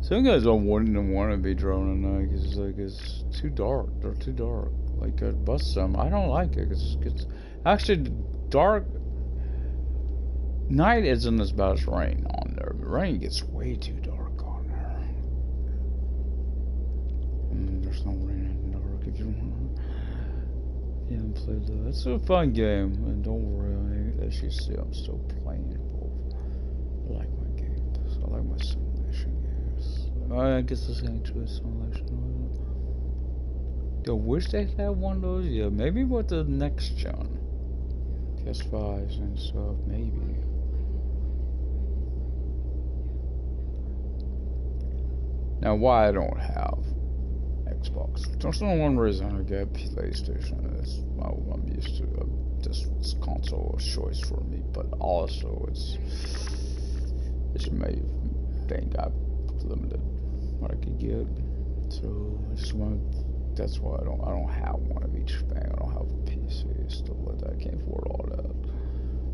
Some guys wouldn't want to be driving at night because it's too dark. They're too dark. Like at bus some, I don't like it. It's actually dark. Night isn't as bad as rain on there. Rain gets way too dark on there. There's no rain in the dark if you want. Yeah, and played that. It's a fun game, and don't worry. As you see, I'm still playing both. I like my games. I like my simulation games. I guess this ain't true simulation. I wish they had one of those. Yeah, maybe with the next gen. PS5s and stuff, maybe. Now, why I don't have Xbox? There's no one reason I get PlayStation. It's I'm used to. This console of choice for me, but also it's made thing got limited what I could get. So I just want. That's why I don't have one of each thing. I don't have a PC, stuff like that. I can't afford all that.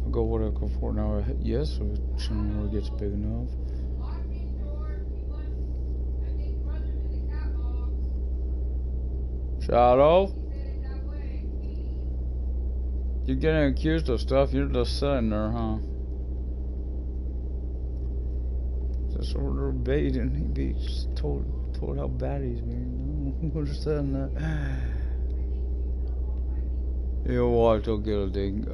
I'll go what I can afford now. Yes, if the channel gets big enough. Shadow? You're getting accused of stuff, you're just sitting there, huh? Just order bait and he be told how bad he's being. We're just sitting there. You know what, I'll get a ding.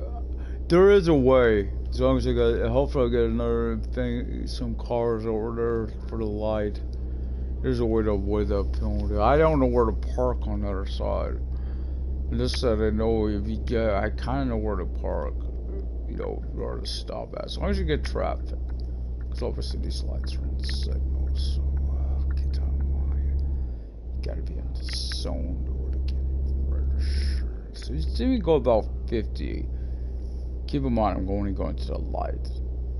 There is a way. As long as I got, hopefully I'll get another thing, some cars over there for the light. There's a way to avoid that penalty. I don't know where to park on the other side. And this said I know if you get, I kind of know where to park. You know, where to stop at. As long as you get traffic. Because obviously these lights are in signals. So, get down the line. You gotta be in the zone to get registered. So you see me go about 50. Keep in mind I'm only going to the light.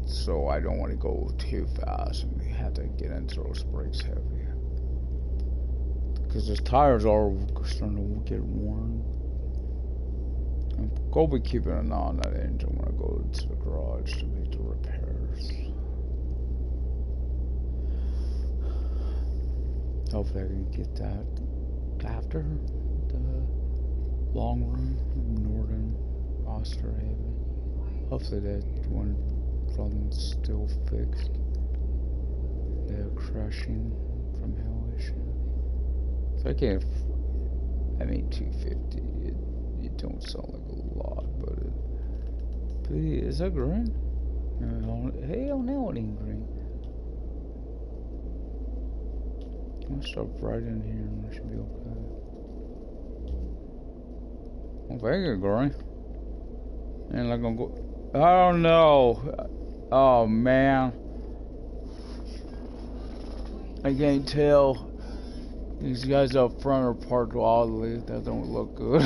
So I don't want to go too fast and have to get into those brakes heavy. Because his tires are starting to get worn. I'm going to be keeping an eye on that engine when I go to the garage to make the repairs. Hopefully I can get that after the long run in Northern Osterhaven. Hopefully that one problem's still fixed. The crashing from hell issue. So I can't. I mean, 250. It don't sound like a lot, but is that green? Hell no, it ain't green. I'm gonna stop right in here and it should be okay. I think it's green. And like I'm go. Oh no! Oh man! I can't tell. These guys up front are parked wildly. That don't look good.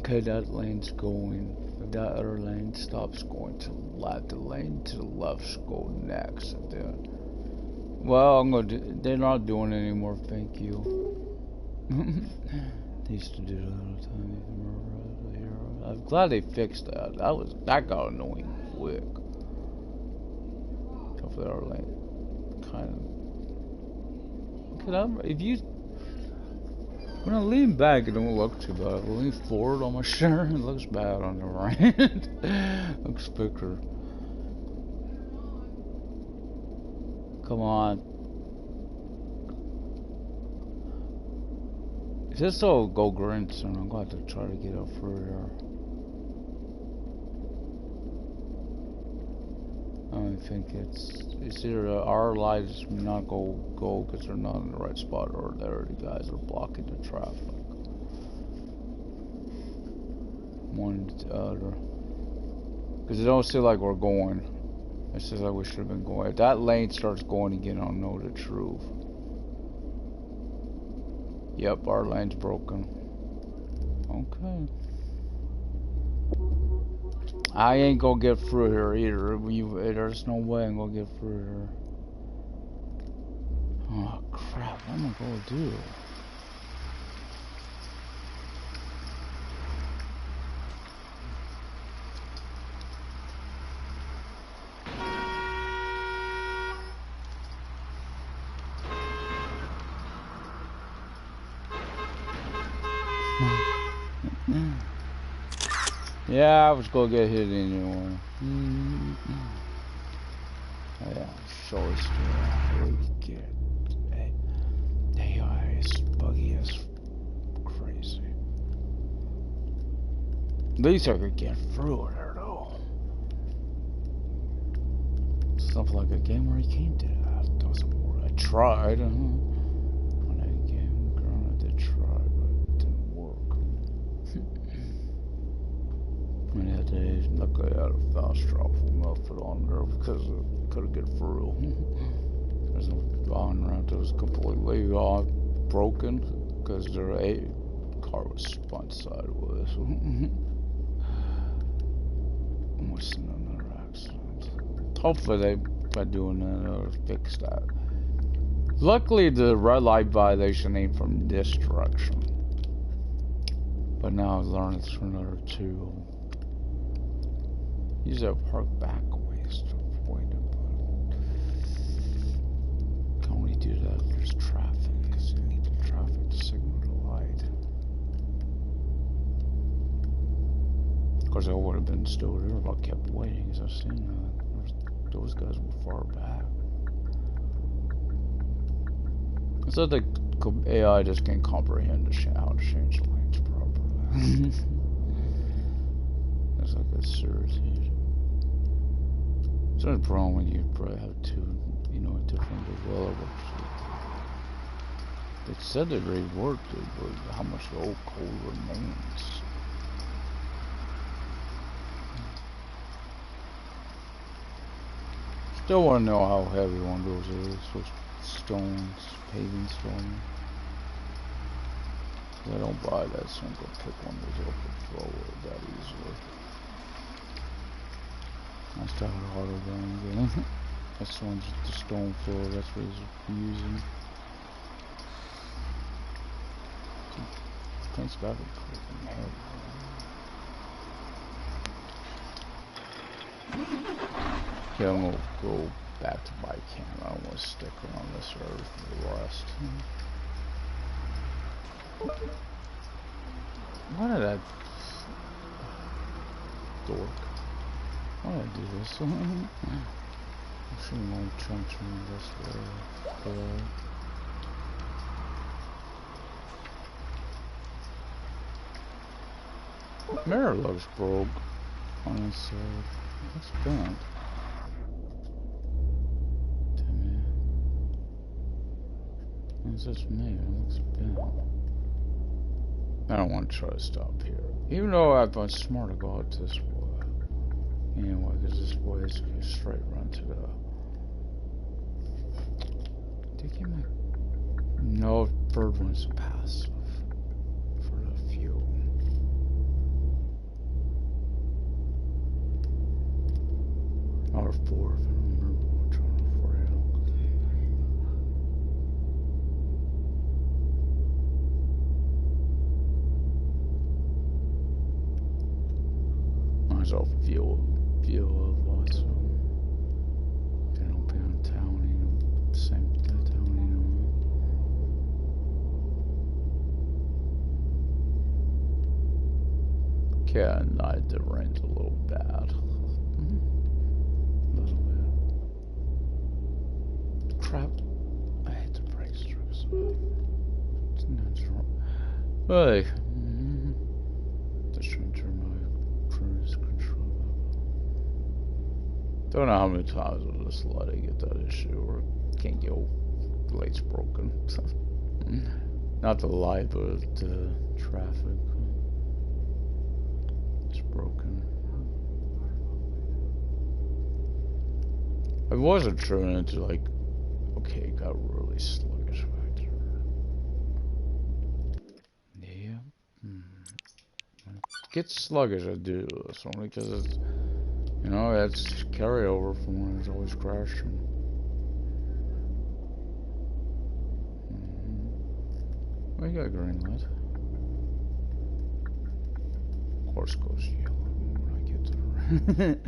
Okay, that lane's going. If that other lane stops going to the left, the lane to the left should go next. And then, well, I'm gonna do. They're not doing it anymore. Thank you. They used to do that all the time. I'm glad they fixed that. That got annoying quick. Hopefully our lane kind of. If you when I lean back, it don't look too bad. If I lean forward on my shirt, it looks bad on the right. Looks thicker. Come on. This will go green soon. I'm going to have to try to get up further. I don't think it's either our lights not go because they're not in the right spot, or the guys are blocking the traffic. One to the other. Because it don't seem like we're going. It seems like we should have been going. If that lane starts going again, I'll know the truth. Yep, our lane's broken. Okay. I ain't gonna get through here either. There's no way I'm gonna get through here. Oh crap, what am I gonna do? Yeah, I was gonna get hit anyway. Yeah, so it's get. AI is buggy as crazy. At least I could get through there though. Something like a game where you can't do that. It doesn't work. I tried. On that game, I did try, but it didn't work. Luckily I had a fast travel method on there because it couldn't get through. There's no on route that was completely broken because their car was spun sideways. Almost in another accident. Hopefully by doing that they'll fix that. Luckily the red light violation ain't from this direction. But now I've learned it's from another two. Usually I park back ways to avoid it, but can only do that if there's traffic, because you need the traffic to signal the light. Of course I would have been still there if I kept waiting, because I've seen that. Those guys were far back. It's like the AI just can't comprehend how to change lanes properly. It's like a surgery. It's not a problem when you probably have two, different developers. They said they reworked it, but how much the old code remains. Still want to know how heavy one of those is with stones, paving stone. I don't buy that, so I'm gonna pick one of those up and throw it that easily. I started harder than again. That's the ones with the stone floor, that's what he's using. Thanks God for clicking that. Okay, I'm gonna go back to my camera. I don't want to stick around this earth for the rest. Why did I... dork. Why did I do this? I shouldn't want to turn this way. Mirror looks broke on the side. Looks bent. Damn it. It's just me. It looks bent. I don't want to try to stop here. Even though I've been smart to go out this way. Anyway, because this way is a straight run to the... Did you make... No, third one's passive. For the fuel. Or four, if I don't remember which one for you. Might as well fuel of lots of they don't be on town, you know, same town, you know. Okay, at night the rain's a little bad. Crap. I hate the brake strips. It's natural. Hey. Just trying to turn my cruise control up. Don't know how many times with this light I get that issue or can't go. The light's broken. Not the light, but the traffic. It's broken. I wasn't trying to like. Okay, it got really sluggish right there. Yeah. When it gets sluggish, I do this only because it's, you know, that's carryover from when it's always crashing. Well, you got a green light. Of course, it goes yellow when I get there.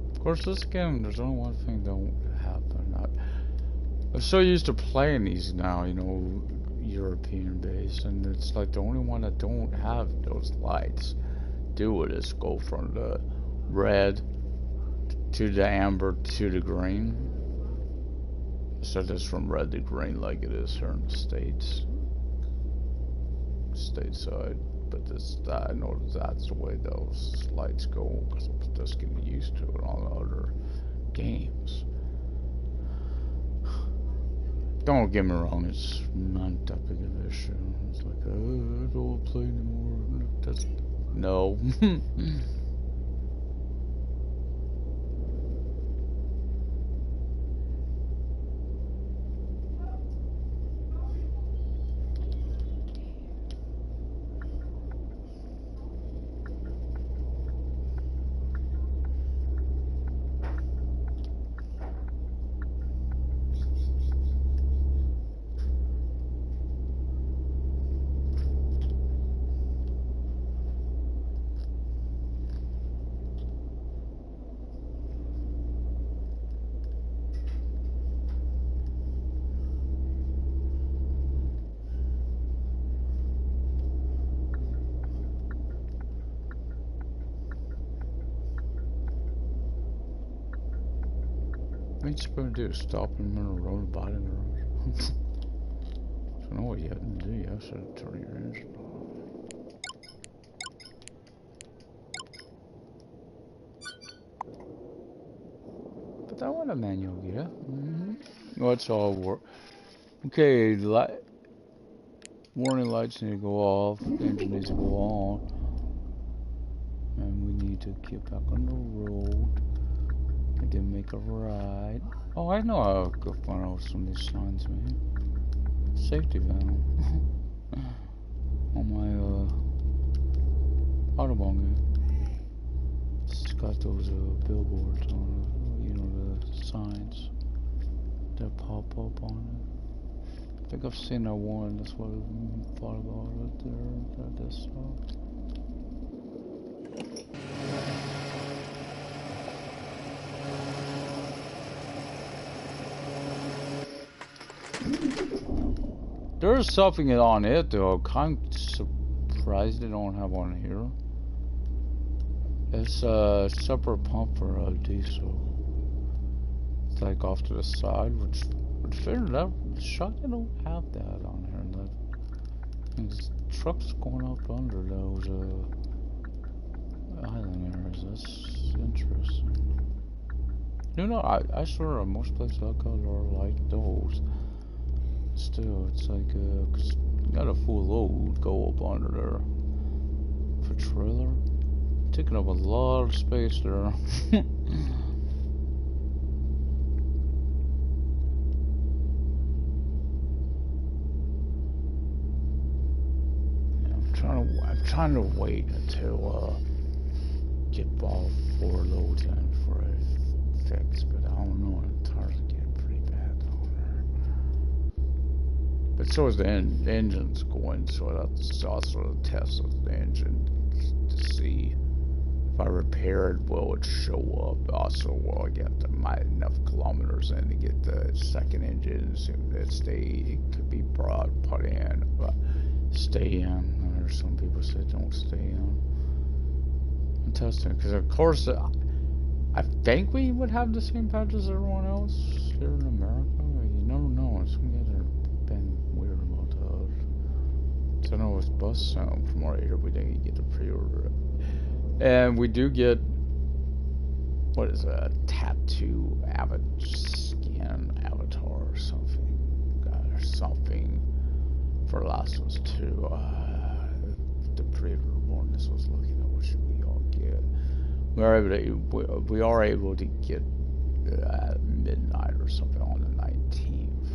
Of course, this game, there's only one thing that won't happen. I'm so used to playing these now, you know, European based, and it's like the only one that don't have those lights do it is go from the red to the amber to the green. So just from red to green like it is here in the States. Stateside. But this, I know that's the way those lights go because I'm just getting used to it on other games. Don't get me wrong, it's not that big of an issue. It's like, I don't want to play anymore. That's, no. What you supposed to do? Stop in the middle of the road, body in the road? I don't know what you have to do. You have to turn your engine off. But that wasn't a manual gear. No, it's all work. Okay, warning lights need to go off. The engine needs to go on. And we need to get back on the road. I didn't make a ride. Oh, I know how to find out some of these signs, man. Safety valve. On my Autobahn game. got those billboards on it, you know, the signs that pop up on it. I think I've seen that one. That's what I thought about it there. That this stuff. There's something on it though. I'm kind of surprised they don't have on here. It's a separate pump for a diesel. It's like off to the side, which would figure that shot they don't have that on here. And this truck's going up under those island areas. That's interesting. You know, I swear most places I go are like those. Still, it's like, 'cause you got a full load go up under there. For trailer. Taking up a lot of space there. I'm trying to wait until, get all 4 loads in for a fix, but I don't know, the tires are getting pretty bad down there. But so is the engine's going, so that's also a test of the engine to see if I repair it, will it show up? Also, will I get enough kilometers in to get the second engine, so that it could be put in, but stay in. Or some people say don't stay in. I'm testing, because of course, I think we would have the same patch as everyone else here in America. You never know. Some guys have been weird about that. So I know it's bus sound from our here, we didn't get to pre-order it. And we do get, what is a tattoo skin avatar or something, for Last of Us 2. The pre-order one, this was looking at what should we all get. We are able to get at midnight or something on the 19th.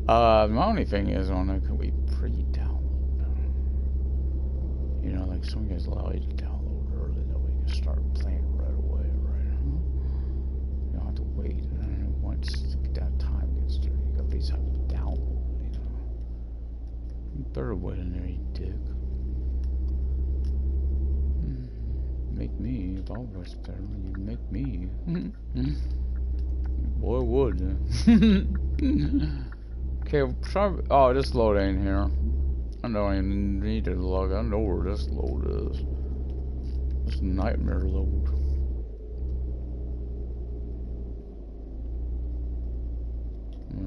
My only thing is on it, can we pre-download? You know, like some guys allow you to download early, that we can start playing right away, right? You don't have to wait, and once that time gets there, you at least have to download, you know. You better wait in there, you dick. Make me, if I was better, you'd make me. Boy, would. Okay, try. Oh, this load ain't here. I don't even need to log. I know where this load is. This nightmare load.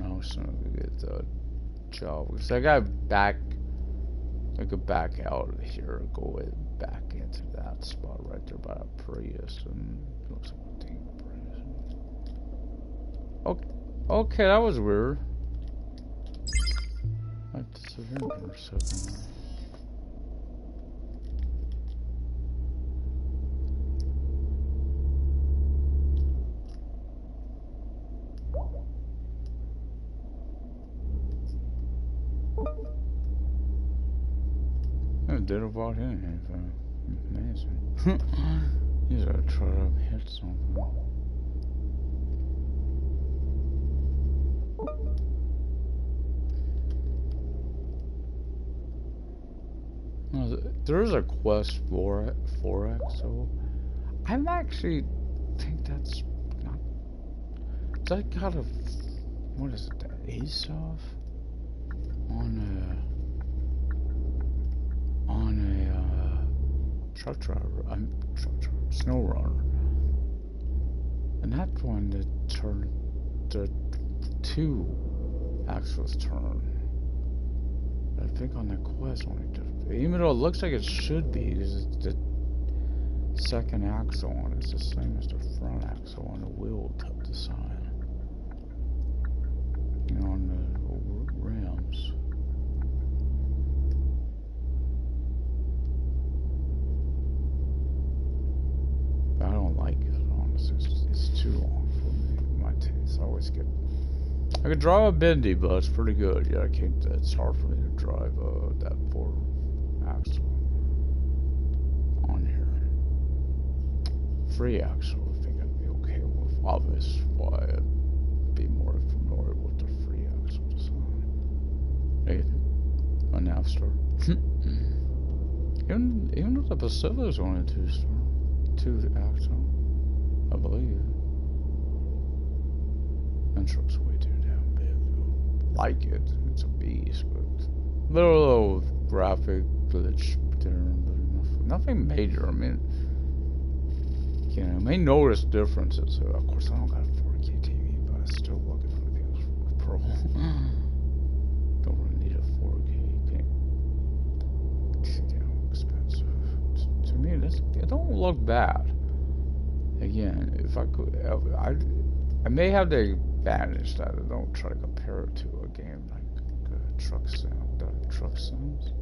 I was trying to get the job. Because I got back. I could back out of here and go back into that spot right there by a Prius and looks like a dang Prius. Okay, that was weird. I have to sit here for a second. I did about anything. Amazing. He's gonna try to hit something. There is a Quest 4X, so I'm actually think that's not. Is that got a what is it? The ASOF on a truck driver, snow runner, and that one the 2 axles turn. I think on the Quest only does, even though it looks like it should be, because the second axle on it's the same as the front axle on the wheel top the side. You know, on the rims. I don't like it, honestly. It's too long for me, my taste. I could drive a bendy, but it's pretty good. Yeah, it's hard for me to drive that 4 axle on here. free axle, I think I'd be okay with. Obviously, why I'd be more familiar with the free axle design. Hey, a nav store. even though the Pacific's only a 2-star, 2 axle, I believe. That truck's way too damn big. Like it, it's a beast, but little graphic glitch there, but nothing major. I mean, you know, I may notice differences. So of course, I don't got a 4K TV, but I still looking for the PS4 Pro. Don't really need a 4K. It's damn expensive. To me, it don't look bad. Again, if I could, I may have the advantage that I don't try to compare it to a game like Truck Sims.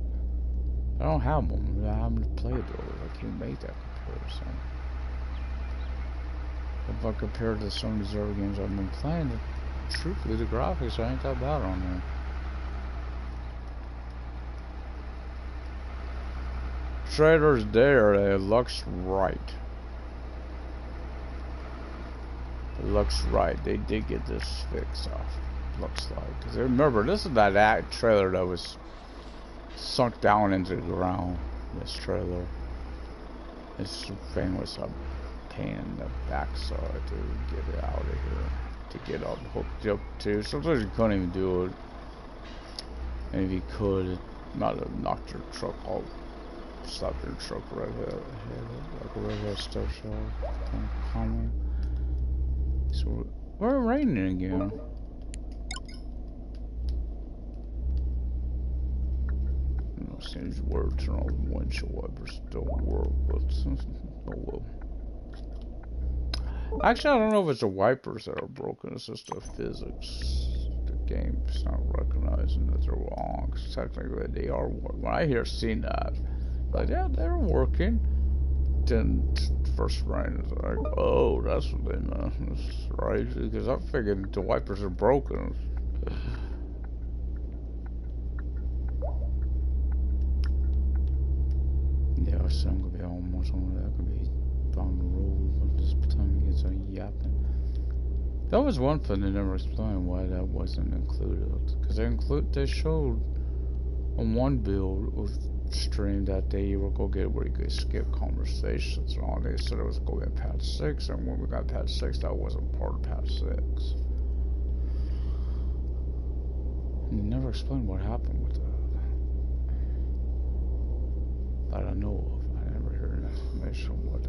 I don't have one. I haven't played those. I can't make that comparison. If I compare to some of these other games I've been playing, truthfully, the graphics ain't that bad on there. Trailer's there. It looks right. It looks right. They did get this fixed off. Looks like. Because remember, this is that trailer that was sunk down into the ground. This trailer. This thing was a pain in the backside to get it out of here. To get up hooked up to. Sometimes you couldn't even do it. And if you could, it might have knocked your truck out. Slapped your truck right here. Like a regular stuff shot. Common. So we're raining again. Seems words on windshield wipers don't work, but oh well. Actually, I don't know if it's the wipers that are broken. It's just the physics. The game's not recognizing that they're wrong. Cause technically, they are. When I hear seen that, like yeah, they're working. Then first rain is like, oh, that's what they know, that's right? Because I figured the wipers are broken. Yeah, so I'm gonna be almost on that. Gonna be down the road when this time it gets yapping. That was one thing they never explained why that wasn't included. Because they showed on one build with stream that they were gonna get where you could skip conversations on. They said it was going to be patch 6, and when we got patch 6, that wasn't part of patch 6. And they never explained what happened with that. That I know of. I never heard an explanation of what.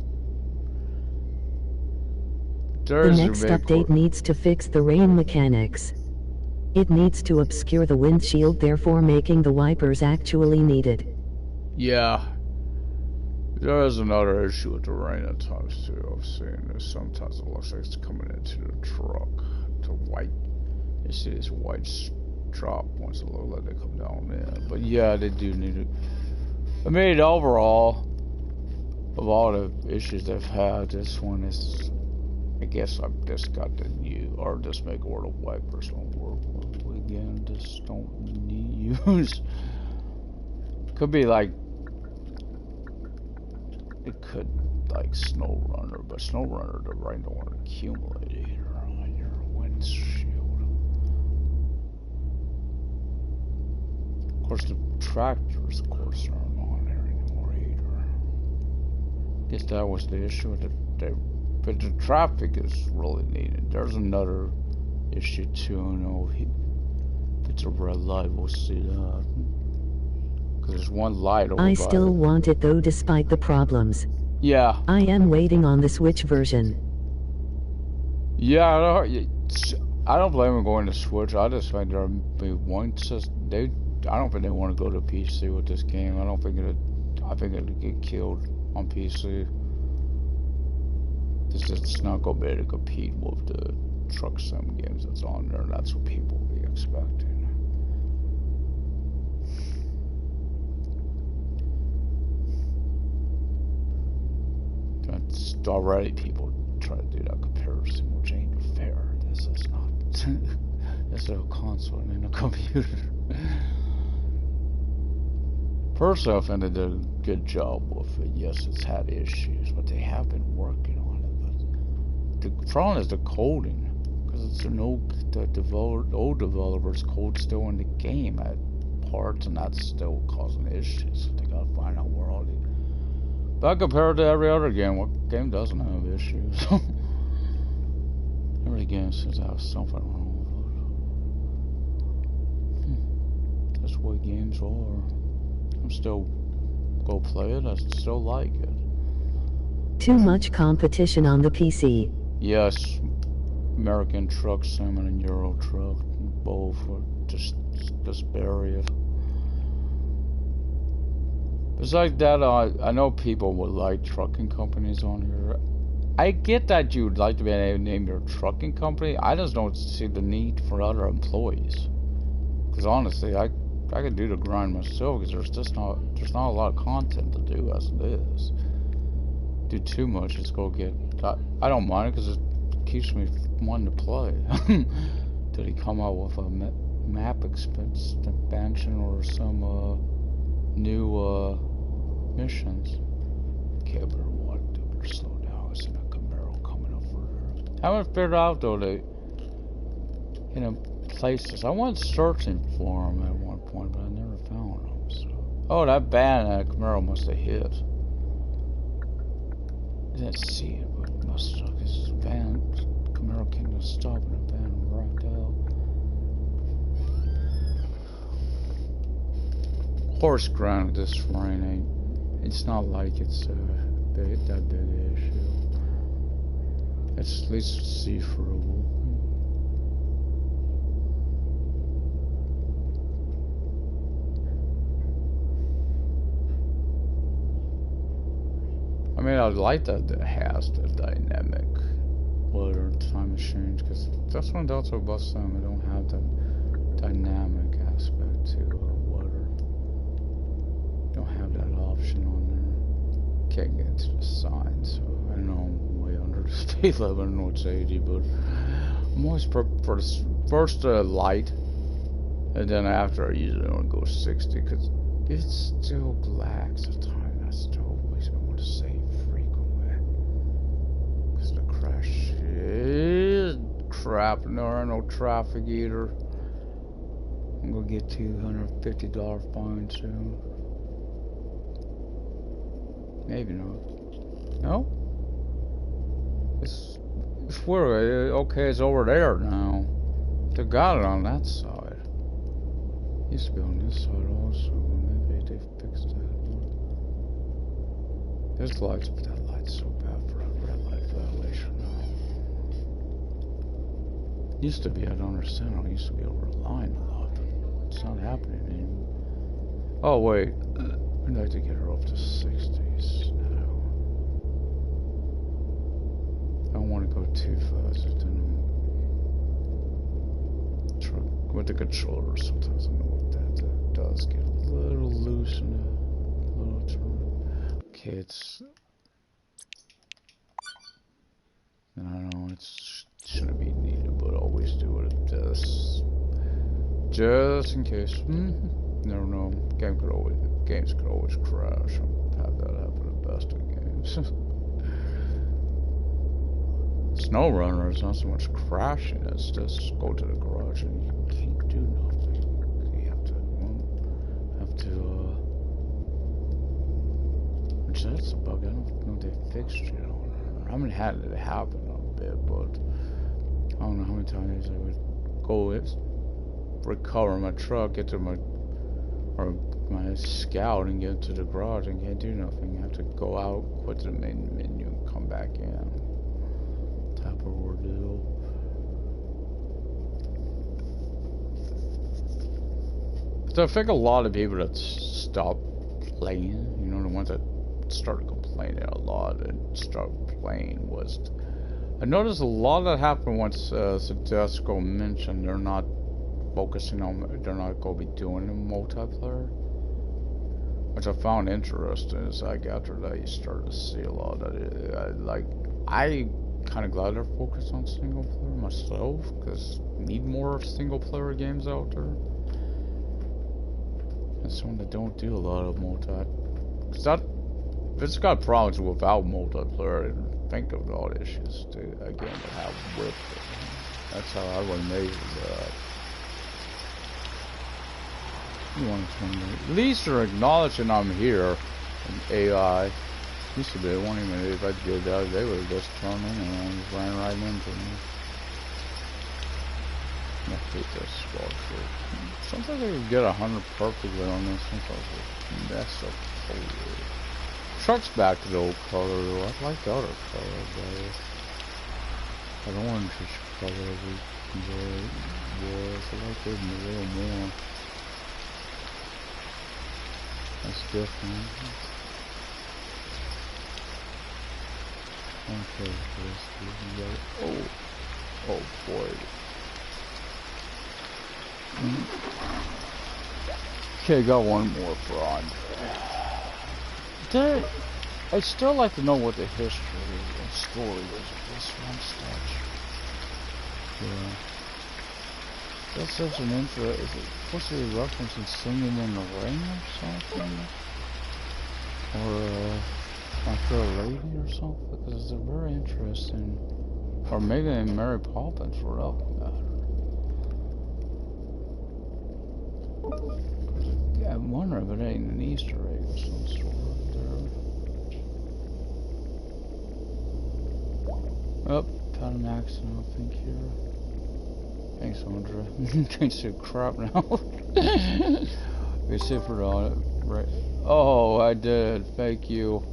The next update needs to fix the rain mechanics. It needs to obscure the windshield, therefore making the wipers actually needed. Yeah. There is another issue with the rain at times too. I've seen this. Sometimes it looks like it's coming into the truck. The white. You see this white drop once it looks like they come down there. But yeah, they do need it. I mean, overall, of all the issues they've had, this one is, I guess I've just got the new, or just make order wipers don't work. Again, just don't need use. Could be like, it could like Snow Runner, but Snow Runner, the rain don't want to accumulate either on your windshield. Of course, the tractors, of course, aren't on there anymore either. Guess that was the issue. But the traffic is really needed. There's another issue too. You know, if it's a red light, we'll see that. Because there's one light over I still want it though, despite the problems. Yeah. I am waiting on the Switch version. Yeah, I don't blame them going to Switch. I just think they're I don't think they want to go to PC with this game. I think it'll get killed on PC. It's not gonna be able to compete with the truck sim games that's on there. That's what people will be expecting. That's already people try to do that comparison, which ain't fair. This is not. This is a console and a computer. Personally, I think they did a good job with it. Yes, it's had issues, but they have been working on the problem is the coding, because it's old developers' code still in the game at parts, and that's still causing issues. So they gotta find out where all the. But compared to every other game, what game doesn't have issues? Every game seems to have something wrong with it. That's what games are. I'm still go play it. I still like it. Too much competition on the PC. Yes, American Truck Sim and Euro Truck, both are just bury it. Besides that, I know people would like trucking companies on here. I get that you'd like to be able to name your trucking company. I just don't see the need for other employees. Because honestly, I could do the grind myself, because there's not a lot of content to do as it is. Do too much, it's gonna get. I don't mind it because it keeps me wanting to play. Did he come out with a map expansion or some new missions? Okay, I better watch. I better slow down. I see a Camaro coming up for there. I haven't figured out though places. I went searching for them at one point, but I never found them. So. Oh, that van that Camaro must have hit. I didn't see it, but it must have. His van, Camaro came to stop and the van rocked out. Horse ground this rain ain't. It's not like it's that big an issue. It's at least see-through. I mean, I like that it has the dynamic weather time change, because that's one Delta bus time. I don't have that dynamic aspect to weather. Don't have that option on there. Can't get into the sign, so I don't know. I'm way under the speed limit. I don't know it's 80, but I'm always for the first light, and then after I usually don't go 60, because it still lags the time. That's still always I want to say. Shit, crap, no traffic either. I'm gonna get $250 fine soon. Maybe not. No? It's where, okay, it's over there now. They got it on that side. Used to be on this side also, but maybe they fixed that. This light's, but that light's so bad for a red light violation now. Used to be, I don't understand. I used to be over the line a lot, but it's not happening anymore. Oh wait, I'd like to get her up to 60s now. I don't want to go too fast. With the controller, sometimes I know what that does get a little loose in a little turn. Okay, it's. I don't know, it shouldn't be needed, but always do what it does. Just in case. Never know. Games could always crash. I've had that happen at best of games. SnowRunner is not so much crashing, it's just go to the garage and you can't do nothing. You have to which that's a bug. I don't know if they fixed it on there. I haven't had it happen a bit, but I don't know how many times I would go recover my truck, get to my scout and get to the garage and can't do nothing. You have to go out, quit the main menu and come back in. Type of ordeal. So I think a lot of people that stop playing, you know, the ones that started complaining a lot and start playing was, I noticed a lot of that happened once Sadesco mentioned they're not focusing on, they're not going to be doing a multiplayer, which I found interesting. Is like after that you started to see a lot of it. I kind of glad they're focused on single player myself, because need more single player games out there. And someone that don't do a lot of multi, because that, if it's got problems without multiplayer, think of all the issues to again to have with it. That's how I would measure that. You want to at least you're acknowledging I'm here in AI. Used to be, it won't even, if I did that, they would have just turned in and just ran right into me. I hate this structure. Sometimes I can get 100 perfectly on this. Sometimes I mess up totally. Truck's back to the old color though. I like the other color better. That orange color was, I like it a little more. That's different. Okay, this. Oh boy. Okay, got one more for Andre. I'd still like to know what the history and story is of this one statue. Yeah. That's such an intro. Is it supposed to be referencing Singing in the Rain or something? Or My Fair Lady or something? Because they're very interesting. Or maybe in Mary Poppins for that matter. Yeah, I'm wondering if it ain't an Easter egg of some sort there. Oh, found an accident, I think, here. Thanks, Andre. Can't say crap now. We sit for the right. Oh, I did. Thank you.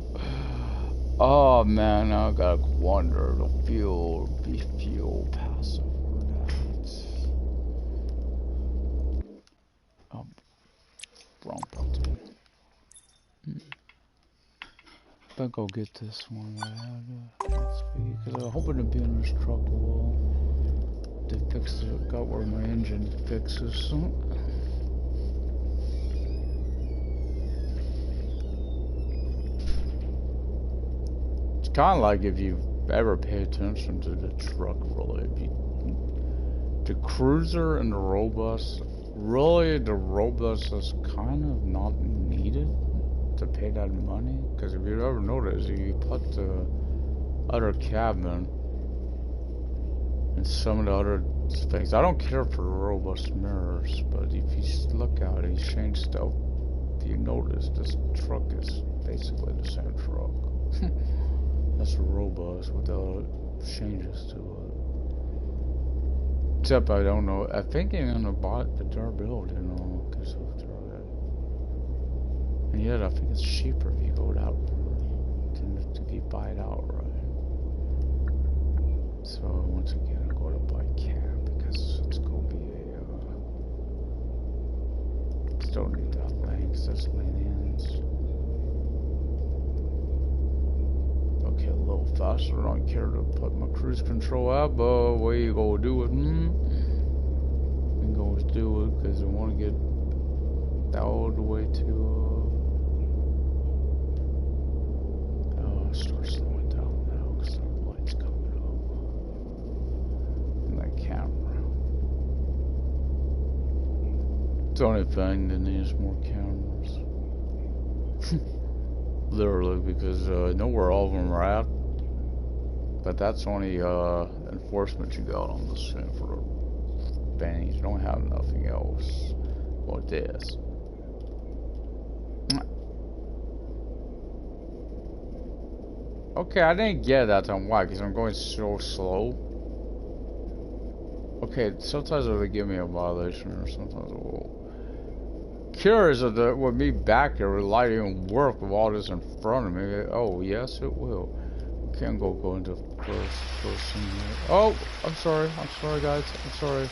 Oh man, now I gotta wonder the fuel, be fuel passive for that. Oh, wrong button. I think I'll get this one. Because I'm hoping to be in this truck wall. They fixed it, got where my engine fixes. It's kind of like if you ever pay attention to the truck, really. The cruiser and the road bus, really the road bus is kind of not needed to pay that money. Because if you ever notice, you put the other cabin and some of the other things. I don't care for the robust mirrors, but if you look at it, you change stuff, you notice this truck is basically the same truck. That's a robust with the other changes to it. Except I don't know. I think even on the durability, you know, because of the. And yet I think it's cheaper if you go out to buy it outright. So once again, I go to buy cab because it's gonna be a. Still need that length. That's lenience. Okay, a little faster. I don't care to put my cruise control out, but what you gonna do it? I'm going to do it because I want to get all the way to. Start slowing down now because the light's coming up. And that camera. It's the only thing that needs more cameras. Literally, because I know where all of them are at. But that's only enforcement you got on this thing for the bands. You don't have nothing else. Like this. Okay, I didn't get that time. Why? Because I'm going so slow. Okay, sometimes they give me a violation, or sometimes it will. Curious of the with me back here, will light even work with all this in front of me? Oh, yes, it will. Can't go into first person here. Oh, I'm sorry, guys. I'm sorry.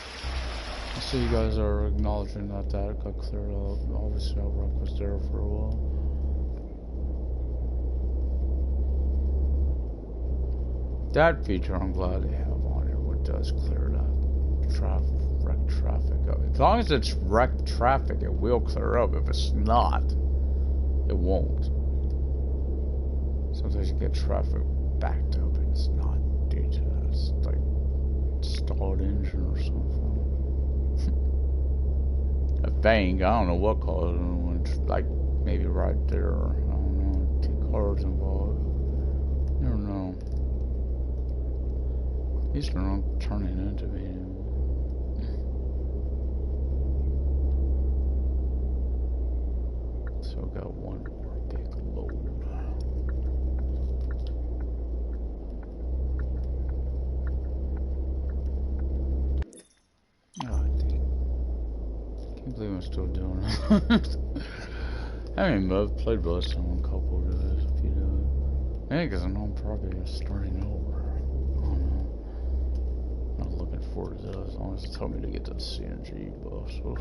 I see you guys are acknowledging that got cleared up. Obviously, our wreck was there for a while. That feature I'm glad they have on here, what does clear that wrecked traffic up. As long as it's wrecked traffic, it will clear up. If it's not, it won't. Sometimes you get traffic backed up and it's not due to that. It's like stalled engine or something. A bang, I don't know what caused it. It's like maybe right there. I don't know. 2 cars involved. I don't know. He's not turning into me. So I got one more big load. Oh, dang. Can't believe I'm still doing it. I mean, I've played Blessed on a couple of days, if you know. Maybe because I know I'm probably starting over. I don't know. Not looking forward to that as long as it tells me to get that CNG buff. So.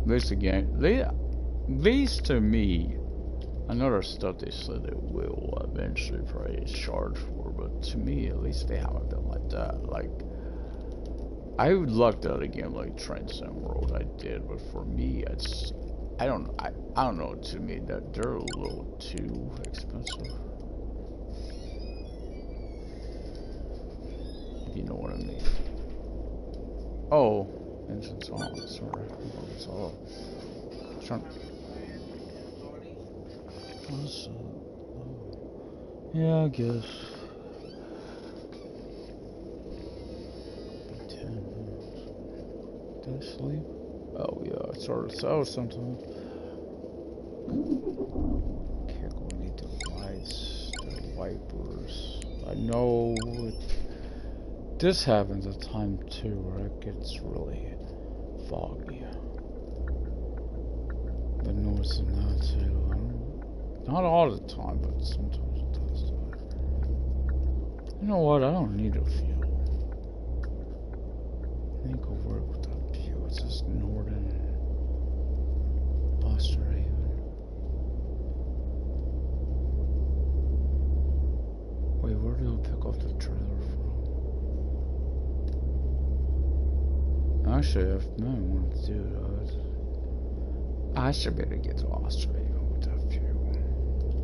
This again, these to me, I know there's stuff they said they will eventually probably charge for, but to me at least they haven't been like that. Like, I lucked out a game like Train Sim World, I did, but for me, it's, I don't know, to me that they're a little too expensive. If you know what I mean. Oh, engine's on, sorry. It's off. What's up? Yeah, I guess. 10 minutes. Did I sleep? Oh yeah, it's hard to tell sometimes. Okay, we're gonna need the lights, the wipers. I know this happens at time too, where it gets really foggy. Been noticing that too. Not all the time, but sometimes it does. You know what? I don't need a fuel. I think I'll work with that fuel. It's just Northern Australia. Wait, where did I pick up the trailer from? Actually, if I wanted to do it, I should be able to get to Australia with that fuel.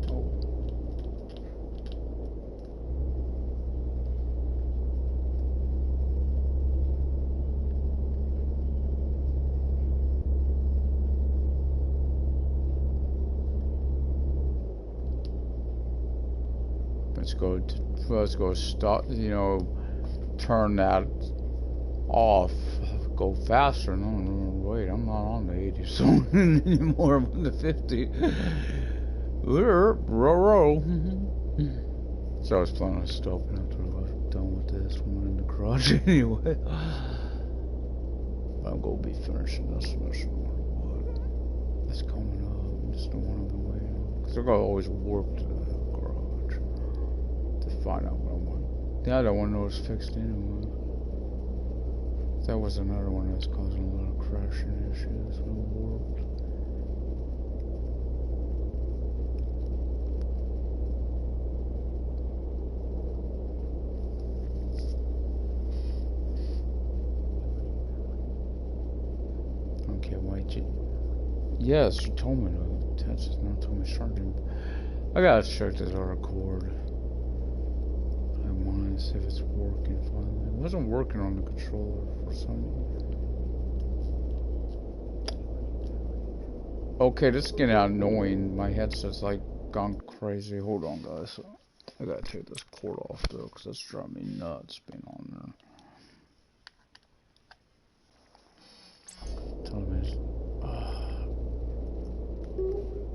Oh. Let's go stop, you know, turn that off, go faster. No, wait, I'm not on the 80 zone anymore, I'm on the 50. Row. So I was planning on stopping after I was done with this one in the garage anyway. I'm gonna be finishing this mission no matter what. It's coming up, it's the one I've been waiting on. Because I gotta always warp to the garage to find out what I want. The other one was fixed anyway. That was another one that was causing a lot of crashing issues when it warped. Okay, why'd you... Yes, you told me to. That's just not told me charging. I gotta check this other cord. I want to see if it's working finally. It wasn't working on the controller for some reason. Okay, this is getting annoying. My headset's like gone crazy. Hold on, guys. I gotta take this cord off though, because that's driving me nuts being on there. Television.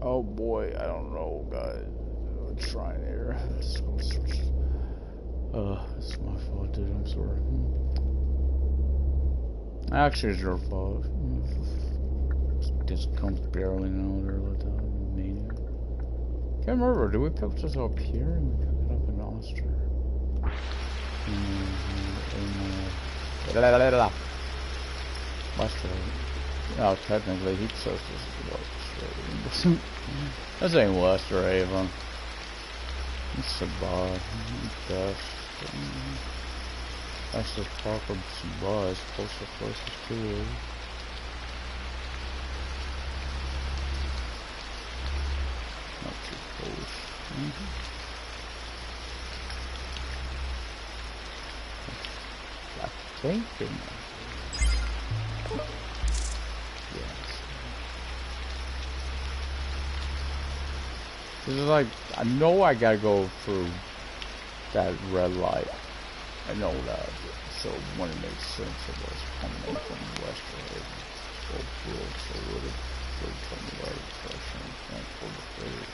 Oh boy, I don't know, guys. I'm trying here. It's my fault, dude. I'm sorry. Actually, it's your fault. Just comes barely out there like that. Maniac. Can't remember. Did we pick this up here and we pick it up in Austria? Australia. No, technically, he says this is Australia. This ain't Westerhaven. It's a bar. That's just Parker Bar. It's closest to it. Not too close. I think it might. Yes. It's like, I know I gotta go through that red light. I know that. So when it makes sense, it was coming in from the west side. So good, so it would have turned the right direction and for the third.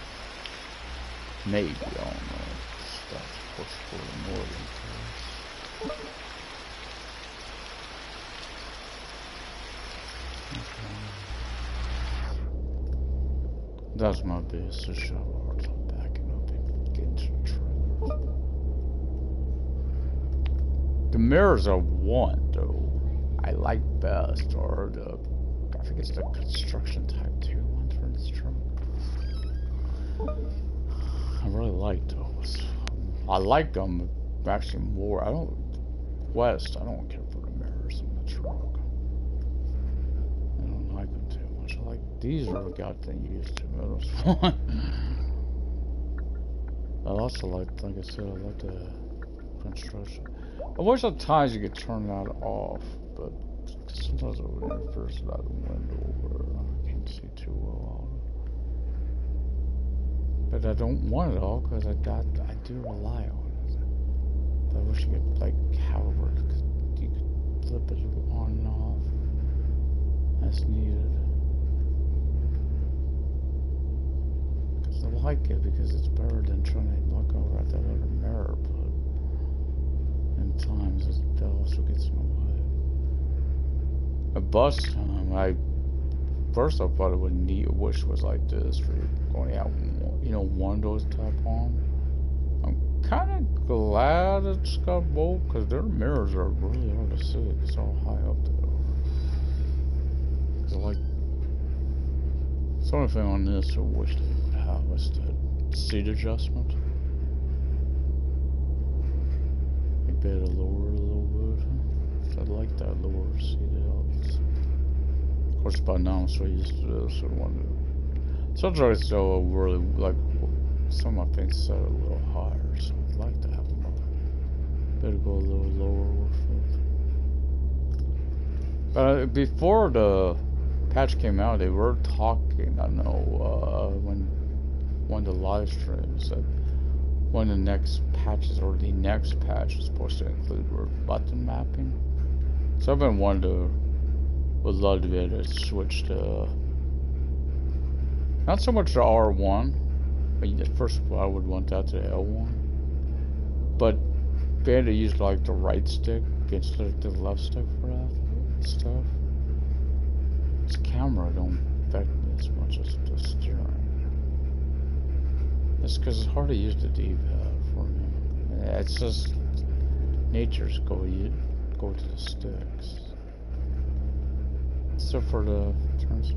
Maybe, I don't know. That's push for the northern coast. Okay. That's my biggest issue. I'm backing up and getting to the trailer. The mirrors are one, though. I like best, or the, I think it's the construction type 2 ones for this truck. I really like those. I like them actually more. I don't care for the mirrors in the truck. I don't like them too much. I like these are got thing used to. That was fun. I also like I said, I like the construction. I wish at times you could turn that off, but sometimes it would interfere with that window where I can't see too well. But I don't want it all because I do rely on it. But I wish you could like however you could flip it on and off as needed. Because I like it because it's better than trying to look over at that other mirror. But in times that also gets in the way. A bus time, first I thought it would wish was like this for you going out, one door's top on. I'm kind of glad it's got both because their mirrors are really hard to see. It's all high up there. Cause like, the only thing on this I wish they would have is the seat adjustment. Better lower a little bit. I like that lower seat. Of course, by now I'm so used to this. I wanted some drugs still really like some of my things set a little higher, so I'd like to have them. Better go a little lower with it. But before the patch came out, they were talking. I know when one of the live streams that one of the next patches or the next patch is supposed to include button mapping. So I've been would love to be able to switch to not so much the R1, but first of all I would want that to the L1, but be able to use like the right stick instead of the left stick for that stuff. This camera don't affect me as much as the steering. It's because it's hard to use the D-pad for me. It's just nature's go to the sticks. So for the turns,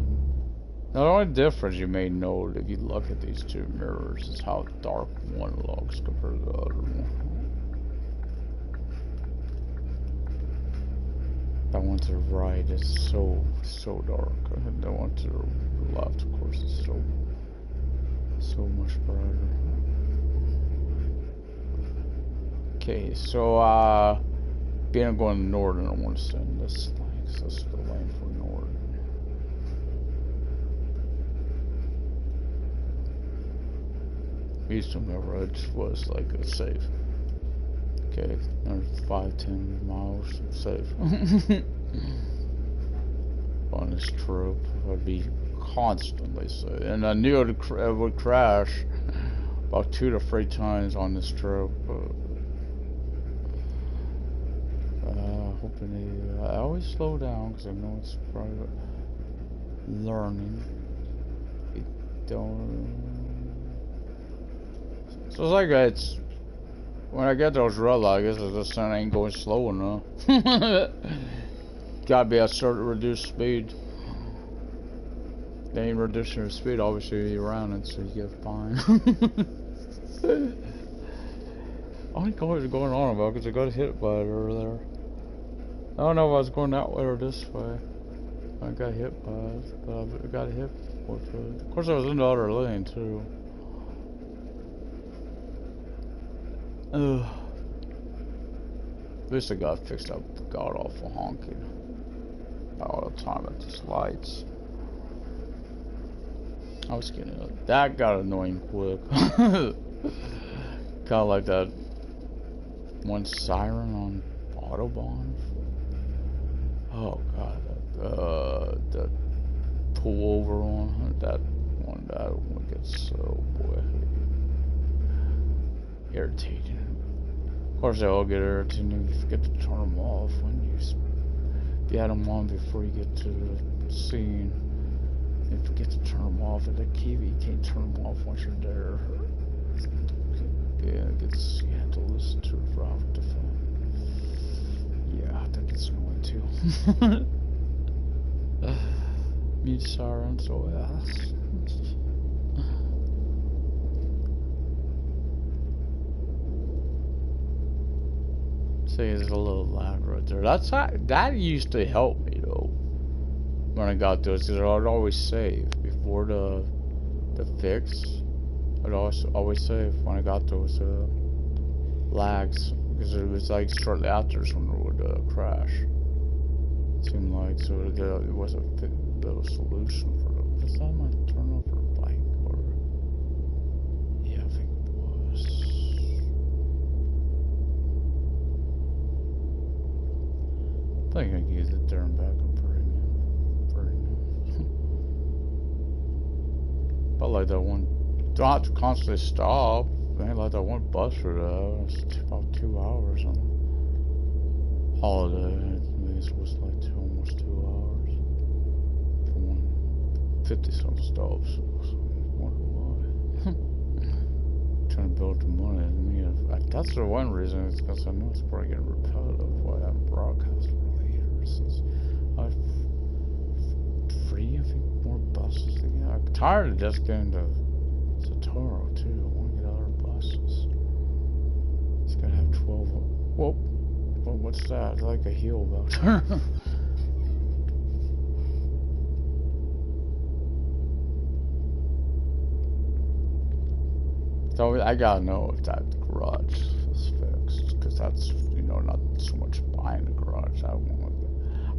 the only difference you may note if you look at these two mirrors is how dark one looks compared to the other one. That one to the right is so dark, and the one to the left, of course, is so much brighter. Okay, so being I'm going northern, I want to send this lane, because this is the lane for northern. Eastern Ridge was like a safe. Okay, another 5-10 miles safe. On this trip, I'd be constantly safe, and I knew it would crash about 2 to 3 times on this trip. Hoping I always slow down because I know it's private learning. So it's like when I get those red lights, I guess this thing ain't going slow enough. Gotta be at a certain reduced speed. They ain't reducing your speed, obviously you're around it, so you get fine. I don't know what was going on about because I got hit by it earlier. I don't know if I was going that way or this way. I got hit by it, but I got hit with it. Of course I was in the other lane too. At least I got fixed up the god awful honking all the time at these lights. I was getting that got annoying quick. Kind of like that one siren on Autobahn. Oh god, the pull over on that one gets so irritating. Of course, they all get irritating. You forget to turn them off when you had them on before you get to the scene. You forget to turn them off at the key, but you can't turn them off once you're there. Yeah, you have to listen to it for the phone. Yeah, that gets annoying too. Mute sirens, oh yes. See, there's a little lag right there. That used to help me though. When I got those, because I'd always save before the fix. I'd always save when I got those lags, because it was like shortly after when it would crash. It seemed like so it was a little solution for it. Was that my turnover bike or? Yeah, I think it was. I think I can use it there and back and pretty new. But like that one, don't have to constantly stop. Man, like that one bus for that, it's about 2 hours on a holiday. I mean, it was like almost 2 hours for one 50-some stops. So I wonder why. Trying to build the money. I mean, that's the one reason. It's because I know it's probably getting repetitive. Why I haven't broadcast really here since I've free. I think more buses to get. I'm tired of just getting to Satoro too. I want to get other buses. It's gotta have 12. Whoa. Well, what's that? It's like a heel voucher. So I gotta know if that garage is fixed, because that's, you know, not so much buying the garage.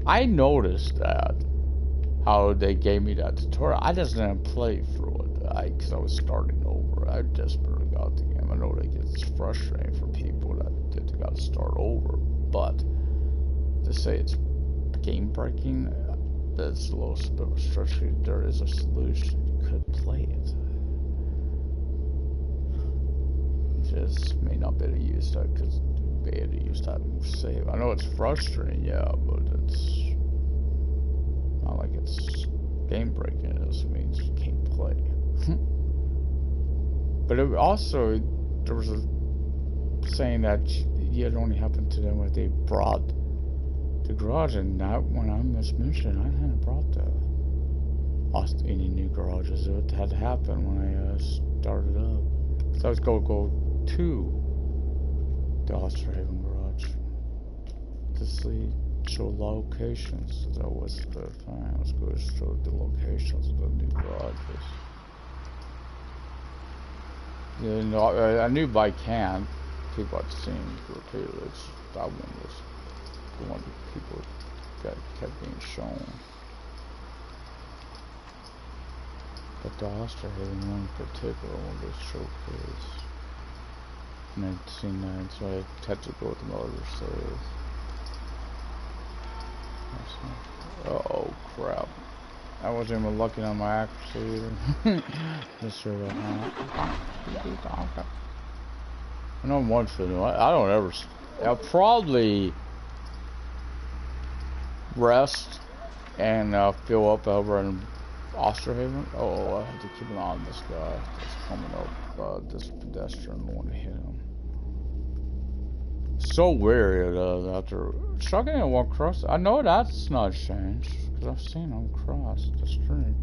I noticed that how they gave me that tutorial. I just didn't play through it because I was starting over. I just barely got the game. I know that it's frustrating for people that they got to start over, but to say it's game breaking, that's a little bit of a stretch. There is a solution. You could play it. Just may not be able to use that because be able to use that save. I know it's frustrating, yeah, but it's not like it's game breaking. It just means you can't play. But it also, there was a saying that it only happened to them when they brought the garage, and not when I just mentioned I hadn't brought any new garages. It had to happen when I started up. So I was go to the Osterhaven garage to see, show locations. That was the thing. I was going to show the locations of the new garages. You know, I knew by can people had seen repeatedly. That one was the one that people kept being shown. But the Osterhaven one in particular, one was showcased. And I'd seen that, so I had to go with the motor save. Oh crap. I wasn't even looking on my accuracy either. Just sort of I know one for them. I don't ever. I'll probably rest and fill up over in Osterhaven. Oh, I have to keep an eye on this guy that's coming up. This pedestrian, I want to hit him. So weird after struggling to walk across. I know that's not changed because I've seen them cross the street.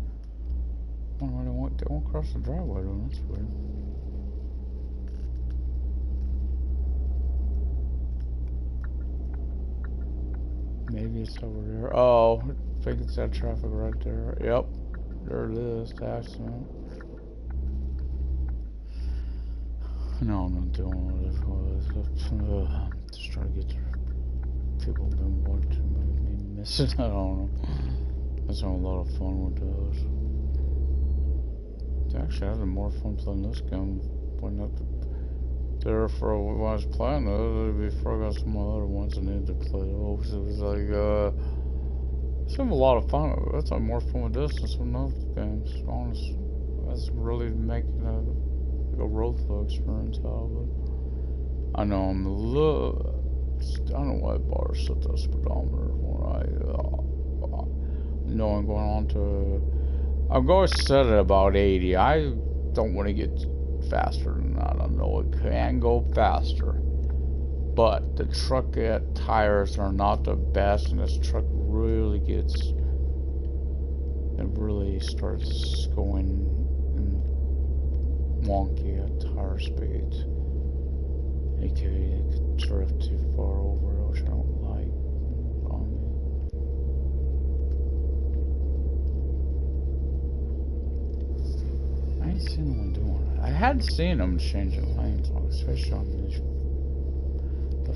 I wonder why they won't cross the driveway though. That's weird. Maybe it's over there. Oh, I think it's that traffic right there. Yep, there it is. The accident. No, I'm not doing what it was. Just trying to get there. People have been watching me miss it. I don't know. I was having a lot of fun with those. Actually, I had more fun playing this game when there for when I was playing it before I got some other ones I needed to play those. It was like it's having a lot of fun. That's like more fun with this than some other games. Honestly, that's really making a roleplay experience out of it. I know I'm a little. I don't know why I bought set the speedometer when I know I'm going on to. I'm going to set it about 80. I don't want to get faster than that. I know it can go faster, but the truck tires are not the best, and this truck really starts going wonky at tire speeds. It could drift too far over, which I don't like. I ain't seen no one doing it. I had seen them changing lanes, especially on the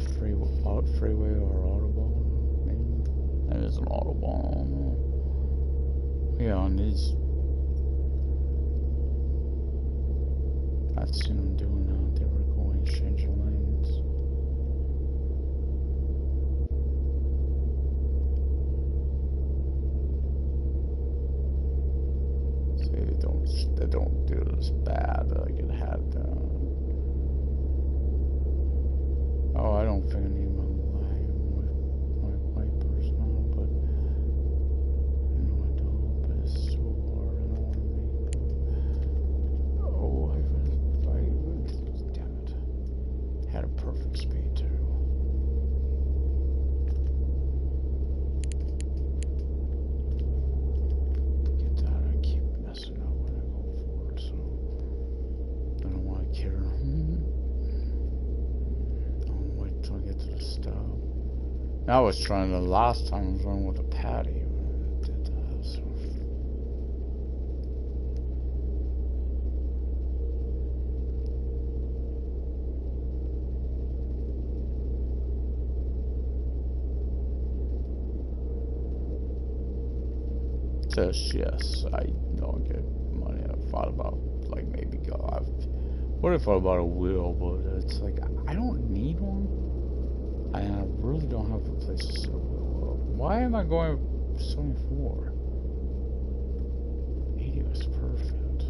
freeway or autobahn. Maybe it's an autobahn. I don't know. Yeah, on these. I've seen them doing that. They were going changing lanes. See, they don't do it as bad like it had. Oh, I don't think I need my wipers now, but no, I don't. But it's so hard. I don't want to make. Oh, damn it! Had a perfect speed too. Get that. I keep messing up when I go forward, so I don't want to care. I'll wait till I get to the stop. I was trying the last time I was running with a patty. I did that, so. Yes, I don't get money. I thought about like maybe what if I bought a wheel, but it's like I don't need one, and I really don't have a place to set a wheel up. Why am I going 74? 80 was perfect,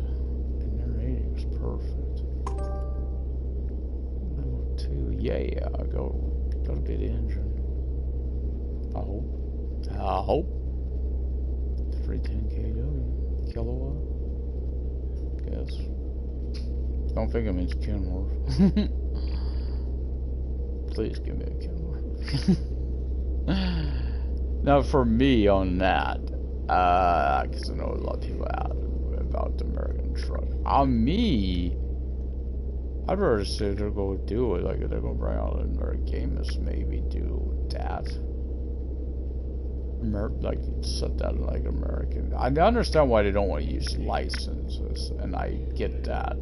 and their 80 was perfect. Level 2, yeah, gotta be the engine. I hope. 310 kW, kilowatt. Yes. Don't think it means Kenworth. Please give me a Kenworth. Now, for me on that, because I know a lot of people ask about the American truck. On me, I'd rather say they're going to do it, like they're going to bring out another game that's maybe do that. Like set that like American. I understand why they don't want to use licenses, and I get that.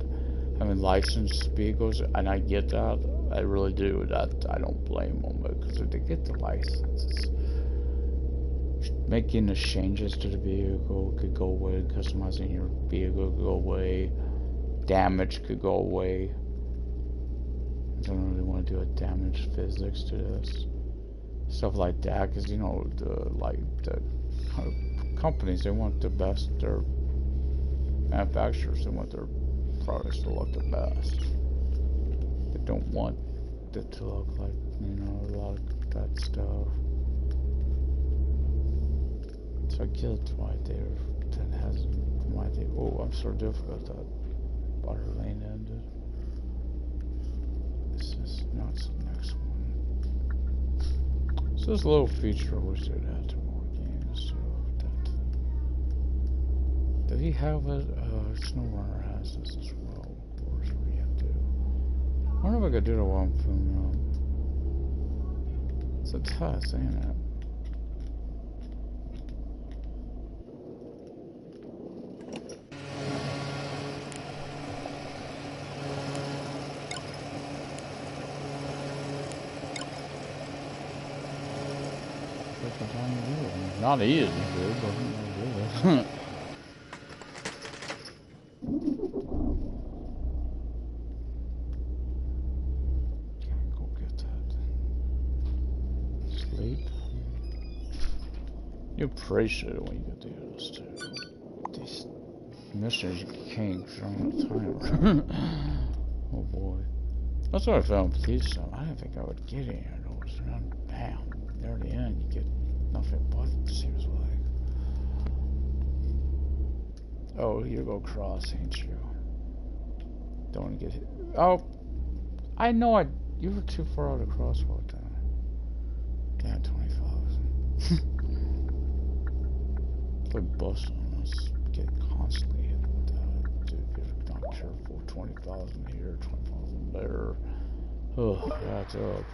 I mean, licensed vehicles, and I get that. I really do. That I don't blame them, because if they get the licenses, making the changes to the vehicle could go away. Customizing your vehicle could go away. Damage could go away. I don't really want to do a damage physics to this. Stuff like that, because you know the companies, they want the best. Their manufacturers, they want their products to look the best. They don't want it to look like, you know, a lot of that stuff. So I get why that hasn't. Why they? Oh, I'm so difficult that water lane ended. This is not the next one. So this little feature, I wish they'd add to more games. So did he have it? SnowRunner has this as well. Of course, we have to. I wonder if I could do it while I'm filming up. It's a test, ain't it? Not easy, but complete. You appreciate it when you get to do this too. These missions you can't on the timer. Oh boy. That's what I found police stuff. I didn't think I would get in here. It was around bam. Near the end you get nothing but it seems like. Oh, you go cross, ain't you? Don't want to get hit. Oh, I know you were too far out of crosswalk then. Damn, 20,000. Like bus on us, get constantly hit with that. Dude, if you're not careful, 20,000 here, 20,000 there. Oh, that's up.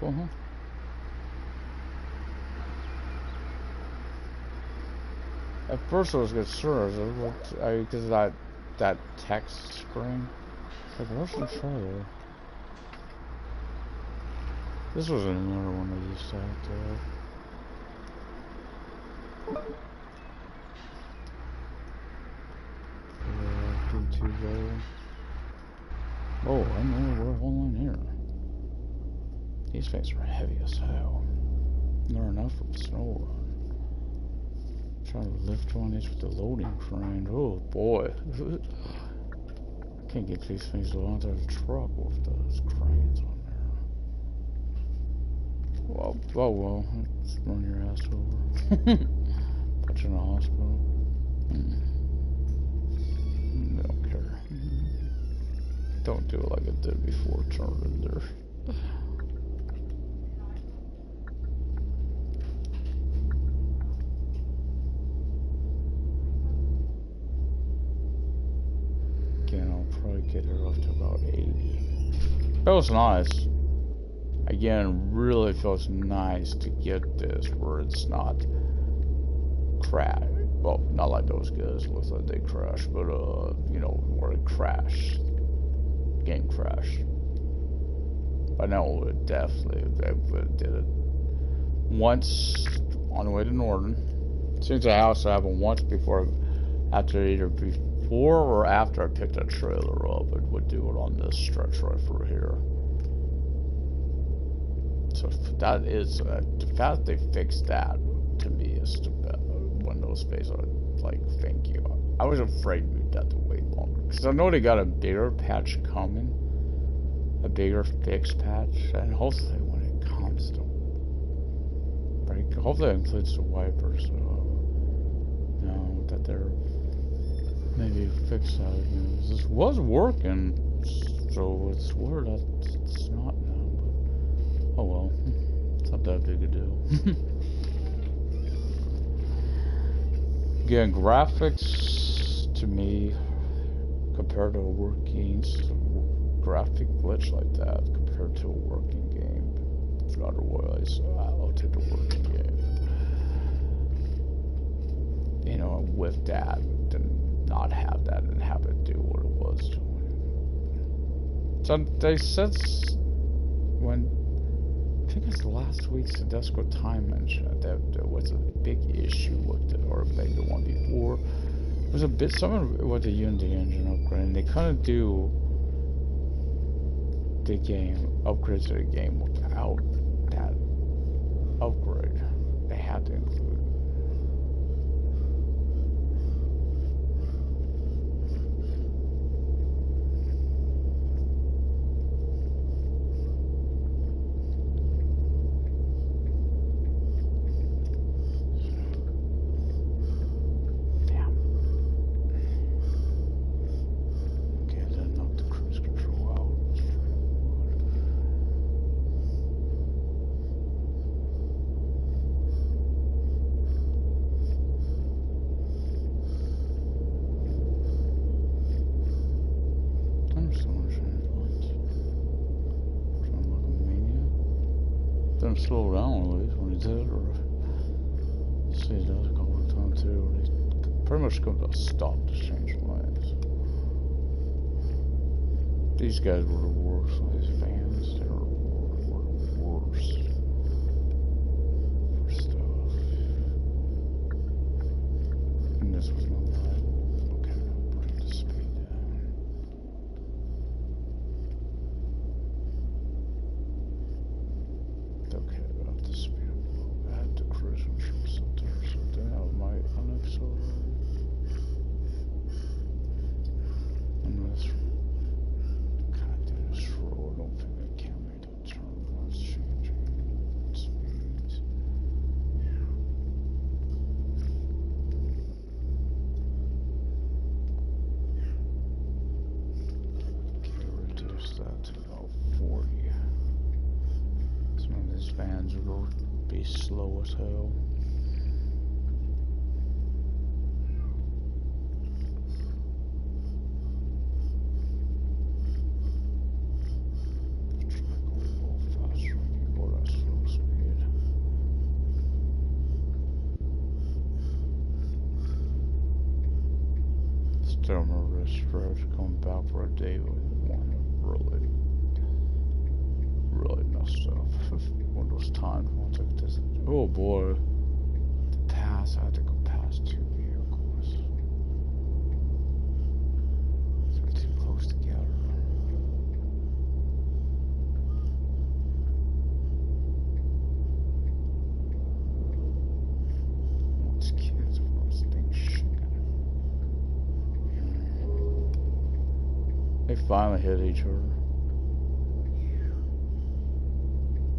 At first I was concerned because of that text screen. Like, where's the trailer? This was another one I used to have to. Oh, I know we're holding here. These things are heavy as hell. They're enough for a snow run. Trying to lift one of these with the loading crane. Oh boy. Can't get these things to launch out of the truck with those cranes on there. Well, well, let's run your ass over. Put you in the hospital. I don't care. Don't do it like I did before. Turn it in there. Again, I'll probably get her up to about 80. Feels nice. Again, really feels nice to get this where it's not crash. Well, not like those guys looks like they crash, but you know, where it crashed. Game crash. I know it definitely did it once on the way to Northern. Seems the house I haven't once before, after either before or after I picked that trailer up. It would do it on this stretch right through here. So that is the fact they fixed that to me is one of those things I would like. Thank you. I was afraid we'd have to wait longer because I know they got a bigger patch coming, a bigger fix patch, and hopefully when it comes to break, hopefully it includes the wipers. You know that they're maybe fix that. You know, this was working, so it's weird that it's not now. Oh well, it's not that big a deal. Again, graphics to me, compared to a working graphic glitch like that, compared to a working game, otherwise I'll take the working game. You know, with that, then not have that and have it do what it was doing. So they said when. I think it's last week's Tedesco Time mentioned that there was a big issue with the, or maybe the one before. It was a bit something with the Unity engine upgrade, and they couldn't do the game upgrades to the game without that upgrade. They had to include. Slow down at least when he did, or see he does a couple of times too, or he pretty much comes to a stop to change lanes. These guys were the worst, these fans, they were the worst for stuff. And this was not that. Okay, I'll bring the speed down. Okay, about to speed up a little bit. that to 40. Some of these vans will be slow as hell. Still remember this stretch coming back for a day with one really messed up. One of those times once I just, oh boy, to pass, I had to go past 2 vehicles. They're too close together. These kids for this thing shit. They finally hit each other.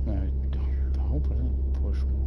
I hope I didn't push one.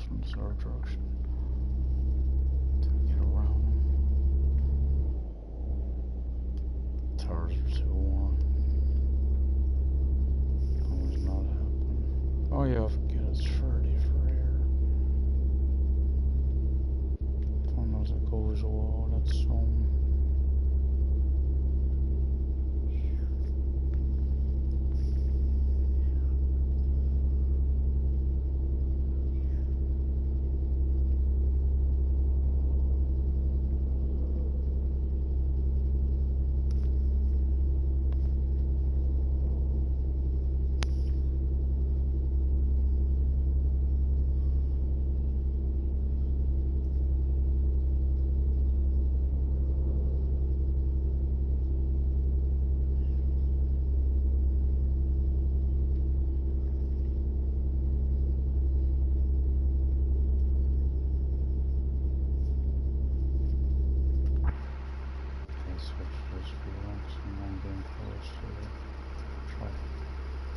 From this other direction to get around them. Tires are too warm. Oh, it's not happening. Oh yeah, I forget it's 30 for air. Oh no, that goes wall, that's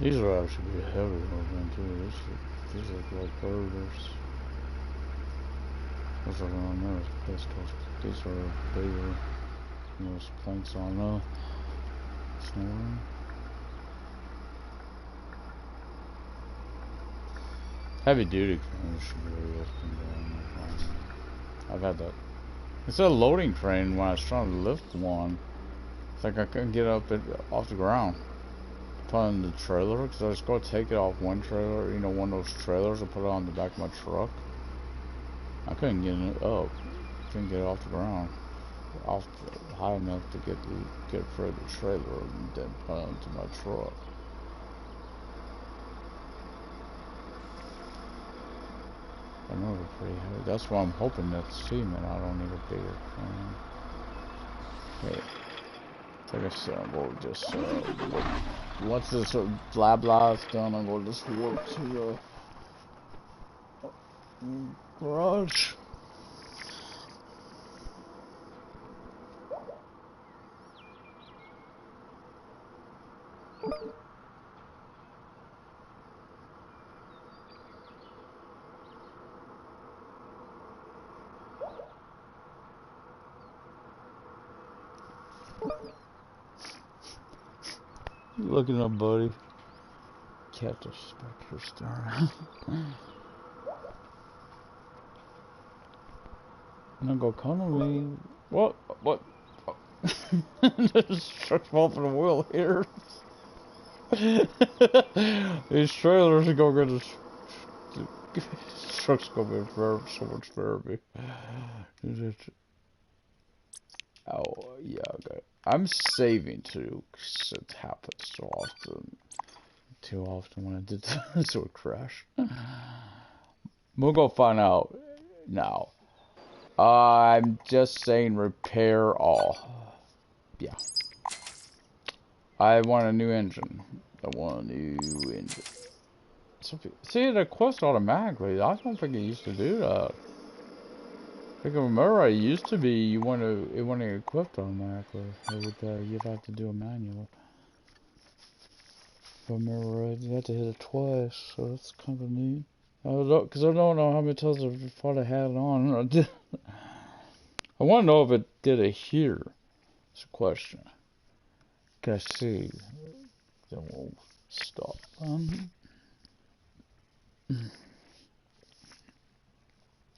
these are actually heavy moving too. These look like boulders. Those are on there. These are bigger. Those planks on there. Snoring. Heavy duty cranes should be able to down. I've had that. It's a loading crane when I was trying to lift one. It's like I couldn't get up it off the ground. Put it on the trailer because I was going to take it off one trailer, you know, one of those trailers, and put it on the back of my truck. I couldn't get it up. Couldn't get it off the ground, high enough to get for the trailer and then put it onto my truck. I know they're pretty heavy. That's why I'm hoping that cement. I don't need a bigger crane. Okay. Like I said, I'm going to just, once this blah blah is done, I'm going to just walk to the garage. Looking up, buddy. Captain Spectre Star. Now go come to me. What? What? This truck's off the wheel here. These trailers are gonna get this truck's gonna be for so much therapy. Oh yeah, okay. I'm saving too, 'cause it happens so often. Too often when I did this, it would crash. We'll go find out now. I'm just saying repair all. Yeah. I want a new engine. I want a new engine. So, see, it quest automatically. I don't think it used to do that. I can remember it used to be it want to equip automatically. You'd have to do a manual. If I remember right, you had to hit it twice, so that's kind of neat. Because I don't know how many times I thought I had it on. I want to know if it did it here. It's a question. Can I see? Then we'll stop.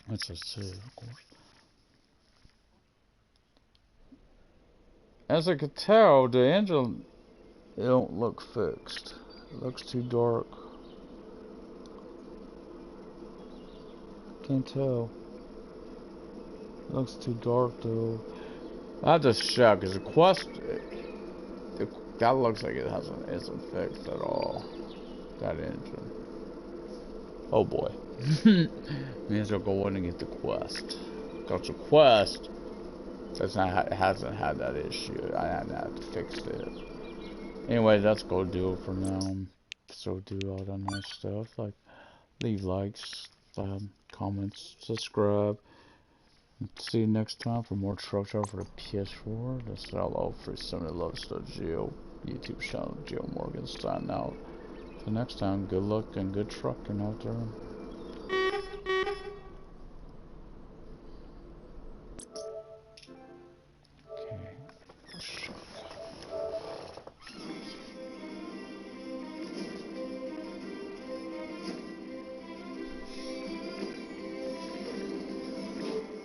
Let's just see, of course. As I could tell, the engine, it don't look fixed. It looks too dark. Can't tell. It looks too dark though. I have to check, because the quest, that looks like it isn't fixed at all. That engine. Oh boy. Means I'll go in and get the quest. Got the quest. Hasn't had that issue. I haven't had to fix it. Anyway, let's go do it for now. So do all that nice stuff, like leave likes, comments, subscribe. See you next time for more Truck Driver for the PS4. This is Outlaw for somebody that loves the Geo YouTube channel, Geo Morgan signing out. Till next time, good luck and good trucking out there.